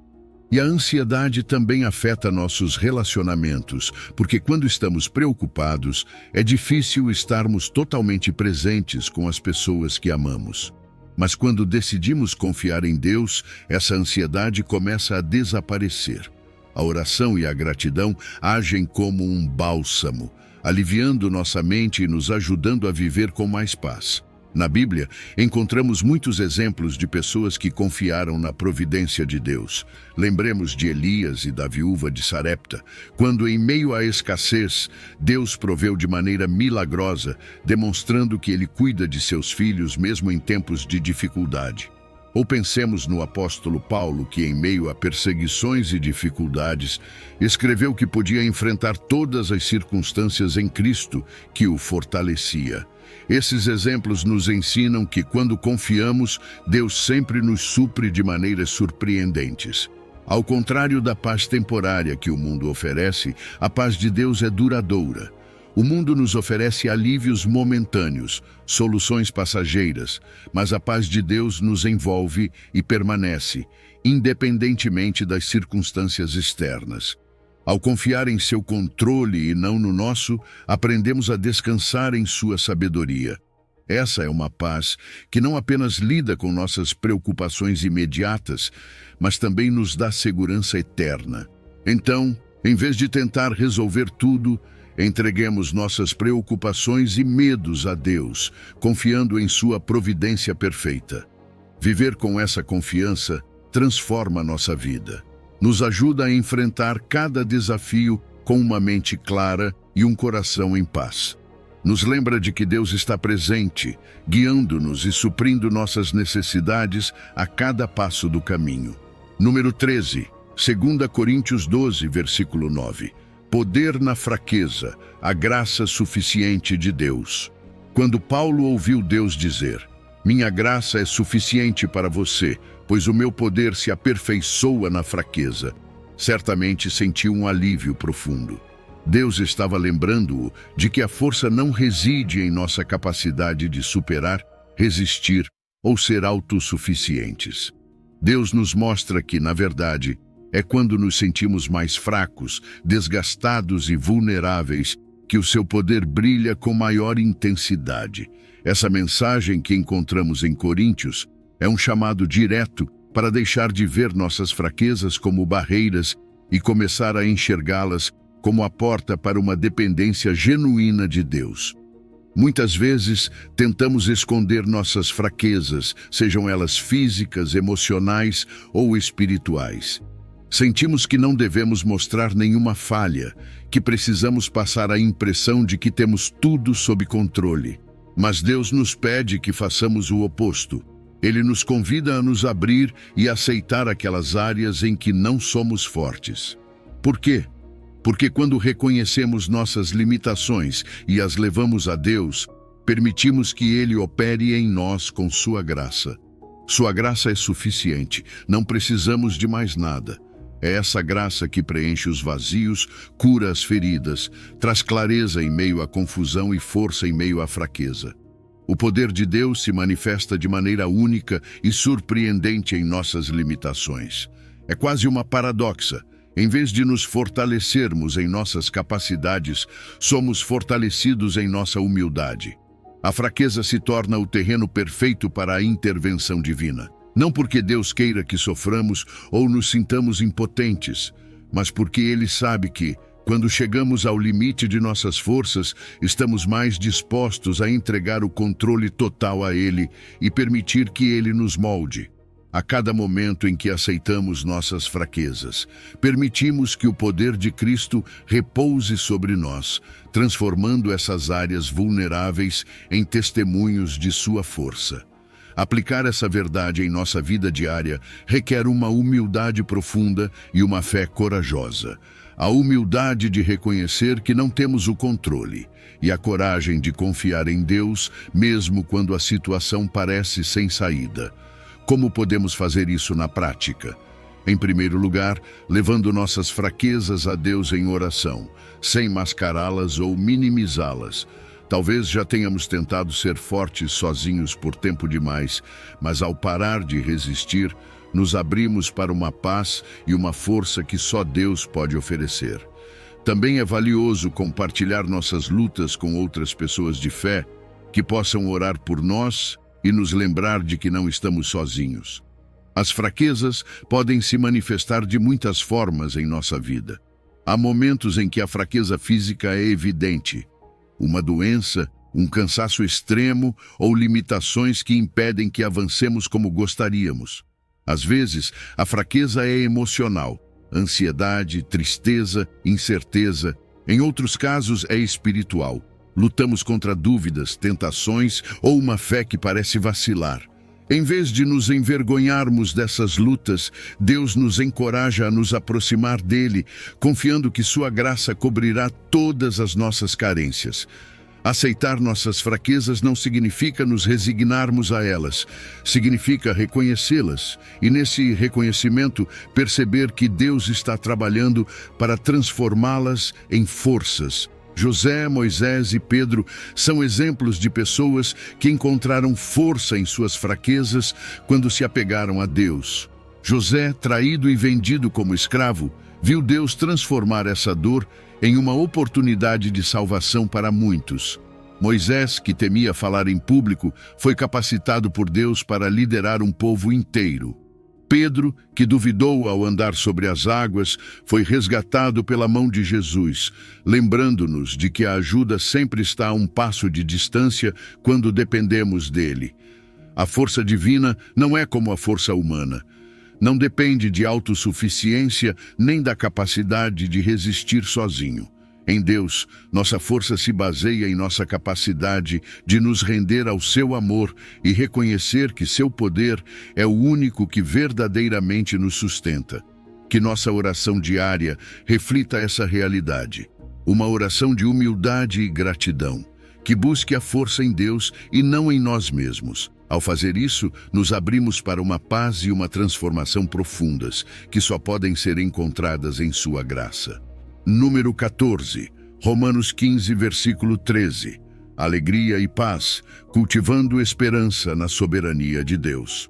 E a ansiedade também afeta nossos relacionamentos, porque quando estamos preocupados, é difícil estarmos totalmente presentes com as pessoas que amamos. Mas quando decidimos confiar em Deus, essa ansiedade começa a desaparecer. A oração e a gratidão agem como um bálsamo, aliviando nossa mente e nos ajudando a viver com mais paz. Na Bíblia, encontramos muitos exemplos de pessoas que confiaram na providência de Deus. Lembremos de Elias e da viúva de Sarepta, quando, em meio à escassez, Deus proveu de maneira milagrosa, demonstrando que Ele cuida de seus filhos mesmo em tempos de dificuldade. Ou pensemos no apóstolo Paulo, que, em meio a perseguições e dificuldades, escreveu que podia enfrentar todas as circunstâncias em Cristo, que o fortalecia. Esses exemplos nos ensinam que, quando confiamos, Deus sempre nos supre de maneiras surpreendentes. Ao contrário da paz temporária que o mundo oferece, a paz de Deus é duradoura. O mundo nos oferece alívios momentâneos, soluções passageiras, mas a paz de Deus nos envolve e permanece, independentemente das circunstâncias externas. Ao confiar em seu controle e não no nosso, aprendemos a descansar em sua sabedoria. Essa é uma paz que não apenas lida com nossas preocupações imediatas, mas também nos dá segurança eterna. Então, em vez de tentar resolver tudo, entreguemos nossas preocupações e medos a Deus, confiando em sua providência perfeita. Viver com essa confiança transforma nossa vida. Nos ajuda a enfrentar cada desafio com uma mente clara e um coração em paz. Nos lembra de que Deus está presente, guiando-nos e suprindo nossas necessidades a cada passo do caminho. Número 13, 2 Coríntios 12, versículo 9. Poder na fraqueza, a graça suficiente de Deus. Quando Paulo ouviu Deus dizer: "Minha graça é suficiente para você, pois o meu poder se aperfeiçoa na fraqueza", certamente sentiu um alívio profundo. Deus estava lembrando-o de que a força não reside em nossa capacidade de superar, resistir ou ser autossuficientes. Deus nos mostra que, na verdade, é quando nos sentimos mais fracos, desgastados e vulneráveis que o seu poder brilha com maior intensidade. Essa mensagem que encontramos em Coríntios é um chamado direto para deixar de ver nossas fraquezas como barreiras e começar a enxergá-las como a porta para uma dependência genuína de Deus. Muitas vezes, tentamos esconder nossas fraquezas, sejam elas físicas, emocionais ou espirituais. Sentimos que não devemos mostrar nenhuma falha, que precisamos passar a impressão de que temos tudo sob controle. Mas Deus nos pede que façamos o oposto. Ele nos convida a nos abrir e aceitar aquelas áreas em que não somos fortes. Por quê? Porque quando reconhecemos nossas limitações e as levamos a Deus, permitimos que Ele opere em nós com sua graça. Sua graça é suficiente, não precisamos de mais nada. É essa graça que preenche os vazios, cura as feridas, traz clareza em meio à confusão e força em meio à fraqueza. O poder de Deus se manifesta de maneira única e surpreendente em nossas limitações. É quase uma paradoxa. Em vez de nos fortalecermos em nossas capacidades, somos fortalecidos em nossa humildade. A fraqueza se torna o terreno perfeito para a intervenção divina. Não porque Deus queira que soframos ou nos sintamos impotentes, mas porque Ele sabe que, Quando chegamos ao limite de nossas forças, estamos mais dispostos a entregar o controle total a Ele e permitir que Ele nos molde. A cada momento em que aceitamos nossas fraquezas, permitimos que o poder de Cristo repouse sobre nós, transformando essas áreas vulneráveis em testemunhos de sua força. Aplicar essa verdade em nossa vida diária requer uma humildade profunda e uma fé corajosa. A humildade de reconhecer que não temos o controle e a coragem de confiar em Deus, mesmo quando a situação parece sem saída. Como podemos fazer isso na prática? Em primeiro lugar, levando nossas fraquezas a Deus em oração, sem mascará-las ou minimizá-las. Talvez já tenhamos tentado ser fortes sozinhos por tempo demais, mas ao parar de resistir, nos abrimos para uma paz e uma força que só Deus pode oferecer. Também é valioso compartilhar nossas lutas com outras pessoas de fé que possam orar por nós e nos lembrar de que não estamos sozinhos. As fraquezas podem se manifestar de muitas formas em nossa vida. Há momentos em que a fraqueza física é evidente. Uma doença, um cansaço extremo ou limitações que impedem que avancemos como gostaríamos. Às vezes, a fraqueza é emocional, ansiedade, tristeza, incerteza. Em outros casos, é espiritual. Lutamos contra dúvidas, tentações ou uma fé que parece vacilar. Em vez de nos envergonharmos dessas lutas, Deus nos encoraja a nos aproximar dele, confiando que sua graça cobrirá todas as nossas carências. Aceitar nossas fraquezas não significa nos resignarmos a elas, significa reconhecê-las e, nesse reconhecimento, perceber que Deus está trabalhando para transformá-las em forças. José, Moisés e Pedro são exemplos de pessoas que encontraram força em suas fraquezas quando se apegaram a Deus. José, traído e vendido como escravo, viu Deus transformar essa dor em uma oportunidade de salvação para muitos. Moisés, que temia falar em público, foi capacitado por Deus para liderar um povo inteiro. Pedro, que duvidou ao andar sobre as águas, foi resgatado pela mão de Jesus, lembrando-nos de que a ajuda sempre está a um passo de distância quando dependemos dele. A força divina não é como a força humana. Não depende de autossuficiência nem da capacidade de resistir sozinho. Em Deus, nossa força se baseia em nossa capacidade de nos render ao seu amor e reconhecer que seu poder é o único que verdadeiramente nos sustenta. Que nossa oração diária reflita essa realidade. Uma oração de humildade e gratidão, que busque a força em Deus e não em nós mesmos. Ao fazer isso, nos abrimos para uma paz e uma transformação profundas, que só podem ser encontradas em sua graça. Número 14, Romanos 15, versículo 13. Alegria e paz, cultivando esperança na soberania de Deus.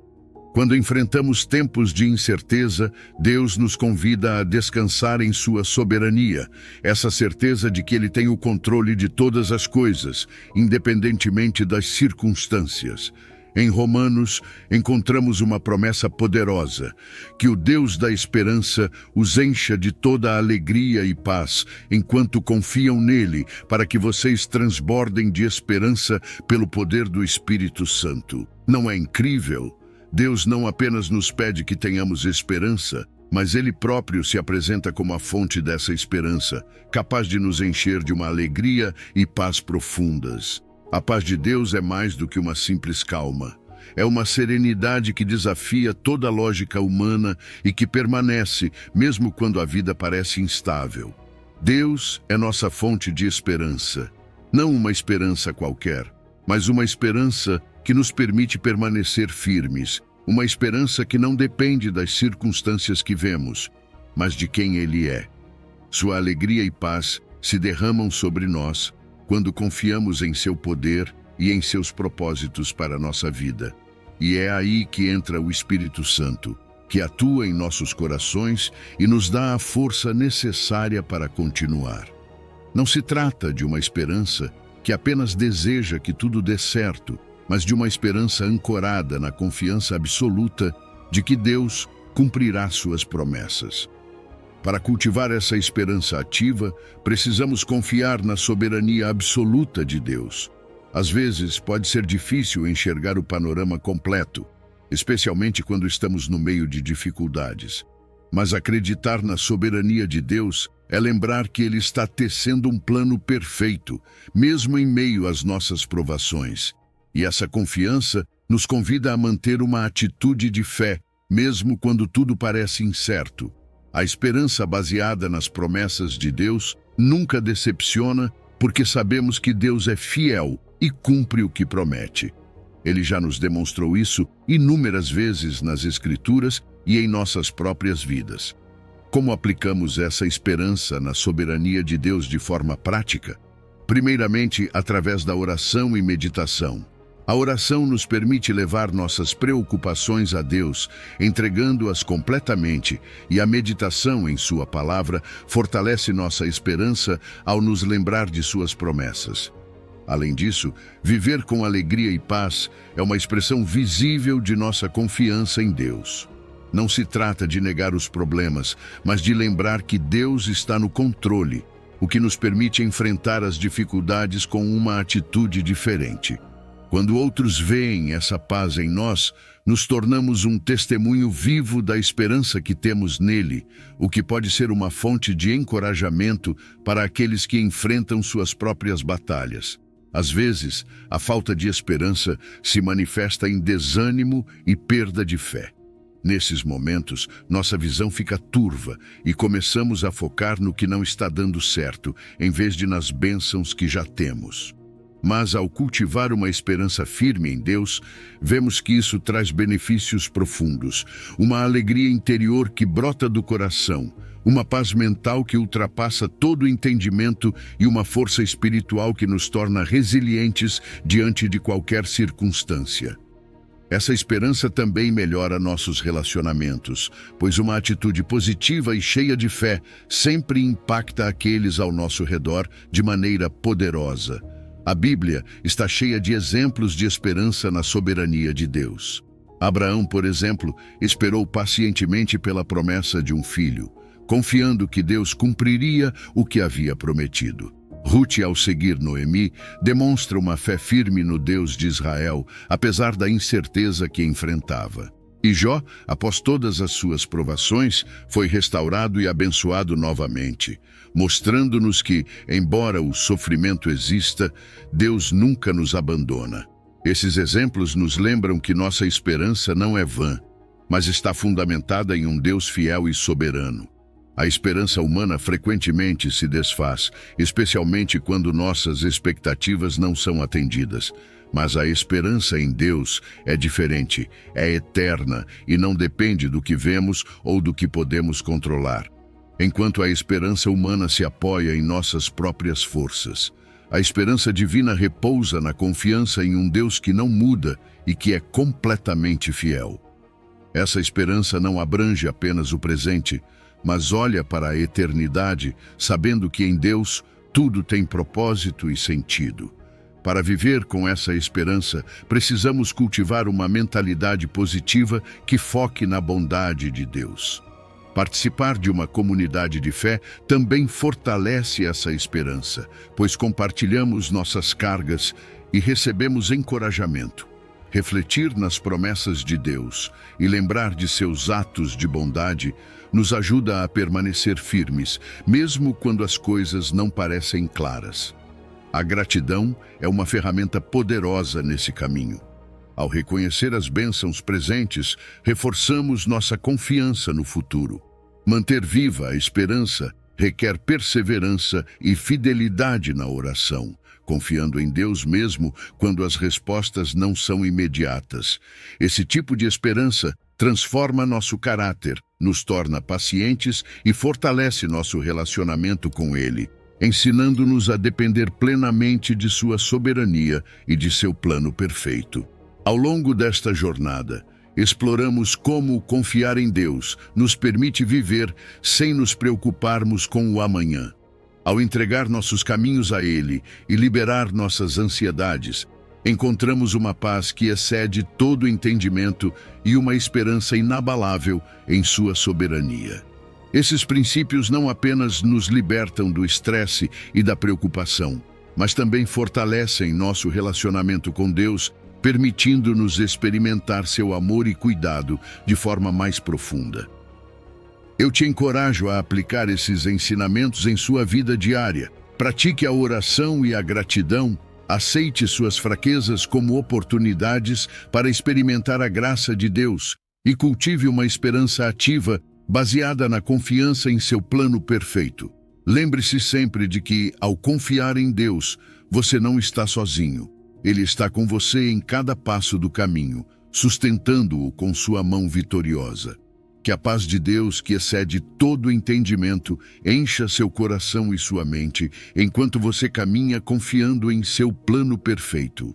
Quando enfrentamos tempos de incerteza, Deus nos convida a descansar em sua soberania, essa certeza de que Ele tem o controle de todas as coisas, independentemente das circunstâncias. Em Romanos, encontramos uma promessa poderosa, que o Deus da esperança os encha de toda a alegria e paz, enquanto confiam nele, para que vocês transbordem de esperança pelo poder do Espírito Santo. Não é incrível? Deus não apenas nos pede que tenhamos esperança, mas Ele próprio se apresenta como a fonte dessa esperança, capaz de nos encher de uma alegria e paz profundas. A paz de Deus é mais do que uma simples calma. É uma serenidade que desafia toda a lógica humana e que permanece, mesmo quando a vida parece instável. Deus é nossa fonte de esperança. Não uma esperança qualquer, mas uma esperança que nos permite permanecer firmes. Uma esperança que não depende das circunstâncias que vemos, mas de quem Ele é. Sua alegria e paz se derramam sobre nós quando confiamos em seu poder e em seus propósitos para a nossa vida. E é aí que entra o Espírito Santo, que atua em nossos corações e nos dá a força necessária para continuar. Não se trata de uma esperança que apenas deseja que tudo dê certo, mas de uma esperança ancorada na confiança absoluta de que Deus cumprirá suas promessas. Para cultivar essa esperança ativa, precisamos confiar na soberania absoluta de Deus. Às vezes, pode ser difícil enxergar o panorama completo, especialmente quando estamos no meio de dificuldades. Mas acreditar na soberania de Deus é lembrar que Ele está tecendo um plano perfeito, mesmo em meio às nossas provações. E essa confiança nos convida a manter uma atitude de fé, mesmo quando tudo parece incerto. A esperança baseada nas promessas de Deus nunca decepciona, porque sabemos que Deus é fiel e cumpre o que promete. Ele já nos demonstrou isso inúmeras vezes nas Escrituras e em nossas próprias vidas. Como aplicamos essa esperança na soberania de Deus de forma prática? Primeiramente, através da oração e meditação. A oração nos permite levar nossas preocupações a Deus, entregando-as completamente, e a meditação em Sua palavra fortalece nossa esperança ao nos lembrar de Suas promessas. Além disso, viver com alegria e paz é uma expressão visível de nossa confiança em Deus. Não se trata de negar os problemas, mas de lembrar que Deus está no controle, o que nos permite enfrentar as dificuldades com uma atitude diferente. Quando outros veem essa paz em nós, nos tornamos um testemunho vivo da esperança que temos nele, o que pode ser uma fonte de encorajamento para aqueles que enfrentam suas próprias batalhas. Às vezes, a falta de esperança se manifesta em desânimo e perda de fé. Nesses momentos, nossa visão fica turva e começamos a focar no que não está dando certo, em vez de nas bênçãos que já temos. Mas ao cultivar uma esperança firme em Deus, vemos que isso traz benefícios profundos, uma alegria interior que brota do coração, uma paz mental que ultrapassa todo o entendimento e uma força espiritual que nos torna resilientes diante de qualquer circunstância. Essa esperança também melhora nossos relacionamentos, pois uma atitude positiva e cheia de fé sempre impacta aqueles ao nosso redor de maneira poderosa. A Bíblia está cheia de exemplos de esperança na soberania de Deus. Abraão, por exemplo, esperou pacientemente pela promessa de um filho, confiando que Deus cumpriria o que havia prometido. Ruth, ao seguir Noemi, demonstra uma fé firme no Deus de Israel, apesar da incerteza que enfrentava. E Jó, após todas as suas provações, foi restaurado e abençoado novamente, mostrando-nos que, embora o sofrimento exista, Deus nunca nos abandona. Esses exemplos nos lembram que nossa esperança não é vã, mas está fundamentada em um Deus fiel e soberano. A esperança humana frequentemente se desfaz, especialmente quando nossas expectativas não são atendidas. Mas a esperança em Deus é diferente, é eterna e não depende do que vemos ou do que podemos controlar. Enquanto a esperança humana se apoia em nossas próprias forças, a esperança divina repousa na confiança em um Deus que não muda e que é completamente fiel. Essa esperança não abrange apenas o presente, mas olha para a eternidade, sabendo que em Deus tudo tem propósito e sentido. Para viver com essa esperança, precisamos cultivar uma mentalidade positiva que foque na bondade de Deus. Participar de uma comunidade de fé também fortalece essa esperança, pois compartilhamos nossas cargas e recebemos encorajamento. Refletir nas promessas de Deus e lembrar de seus atos de bondade nos ajuda a permanecer firmes, mesmo quando as coisas não parecem claras. A gratidão é uma ferramenta poderosa nesse caminho. Ao reconhecer as bênçãos presentes, reforçamos nossa confiança no futuro. Manter viva a esperança requer perseverança e fidelidade na oração, confiando em Deus mesmo quando as respostas não são imediatas. Esse tipo de esperança transforma nosso caráter, nos torna pacientes e fortalece nosso relacionamento com Ele, ensinando-nos a depender plenamente de sua soberania e de seu plano perfeito. Ao longo desta jornada, exploramos como confiar em Deus nos permite viver sem nos preocuparmos com o amanhã. Ao entregar nossos caminhos a Ele e liberar nossas ansiedades, encontramos uma paz que excede todo entendimento e uma esperança inabalável em sua soberania. Esses princípios não apenas nos libertam do estresse e da preocupação, mas também fortalecem nosso relacionamento com Deus, permitindo-nos experimentar seu amor e cuidado de forma mais profunda. Eu te encorajo a aplicar esses ensinamentos em sua vida diária. Pratique a oração e a gratidão, aceite suas fraquezas como oportunidades para experimentar a graça de Deus e cultive uma esperança ativa baseada na confiança em seu plano perfeito. Lembre-se sempre de que, ao confiar em Deus, você não está sozinho. Ele está com você em cada passo do caminho, sustentando-o com sua mão vitoriosa. Que a paz de Deus, que excede todo entendimento, encha seu coração e sua mente, enquanto você caminha confiando em seu plano perfeito.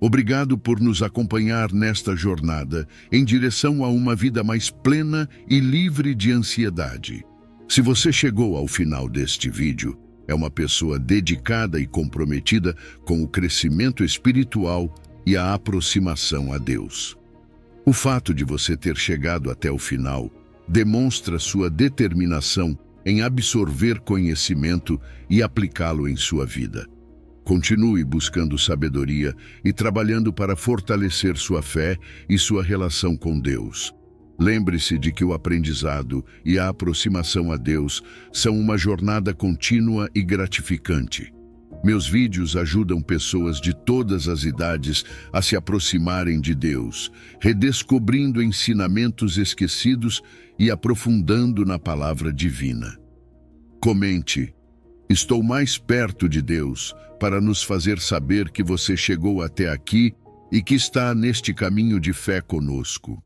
Obrigado por nos acompanhar nesta jornada em direção a uma vida mais plena e livre de ansiedade. Se você chegou ao final deste vídeo, é uma pessoa dedicada e comprometida com o crescimento espiritual e a aproximação a Deus. O fato de você ter chegado até o final demonstra sua determinação em absorver conhecimento e aplicá-lo em sua vida. Continue buscando sabedoria e trabalhando para fortalecer sua fé e sua relação com Deus. Lembre-se de que o aprendizado e a aproximação a Deus são uma jornada contínua e gratificante. Meus vídeos ajudam pessoas de todas as idades a se aproximarem de Deus, redescobrindo ensinamentos esquecidos e aprofundando na palavra divina. Comente: estou mais perto de Deus, para nos fazer saber que você chegou até aqui e que está neste caminho de fé conosco.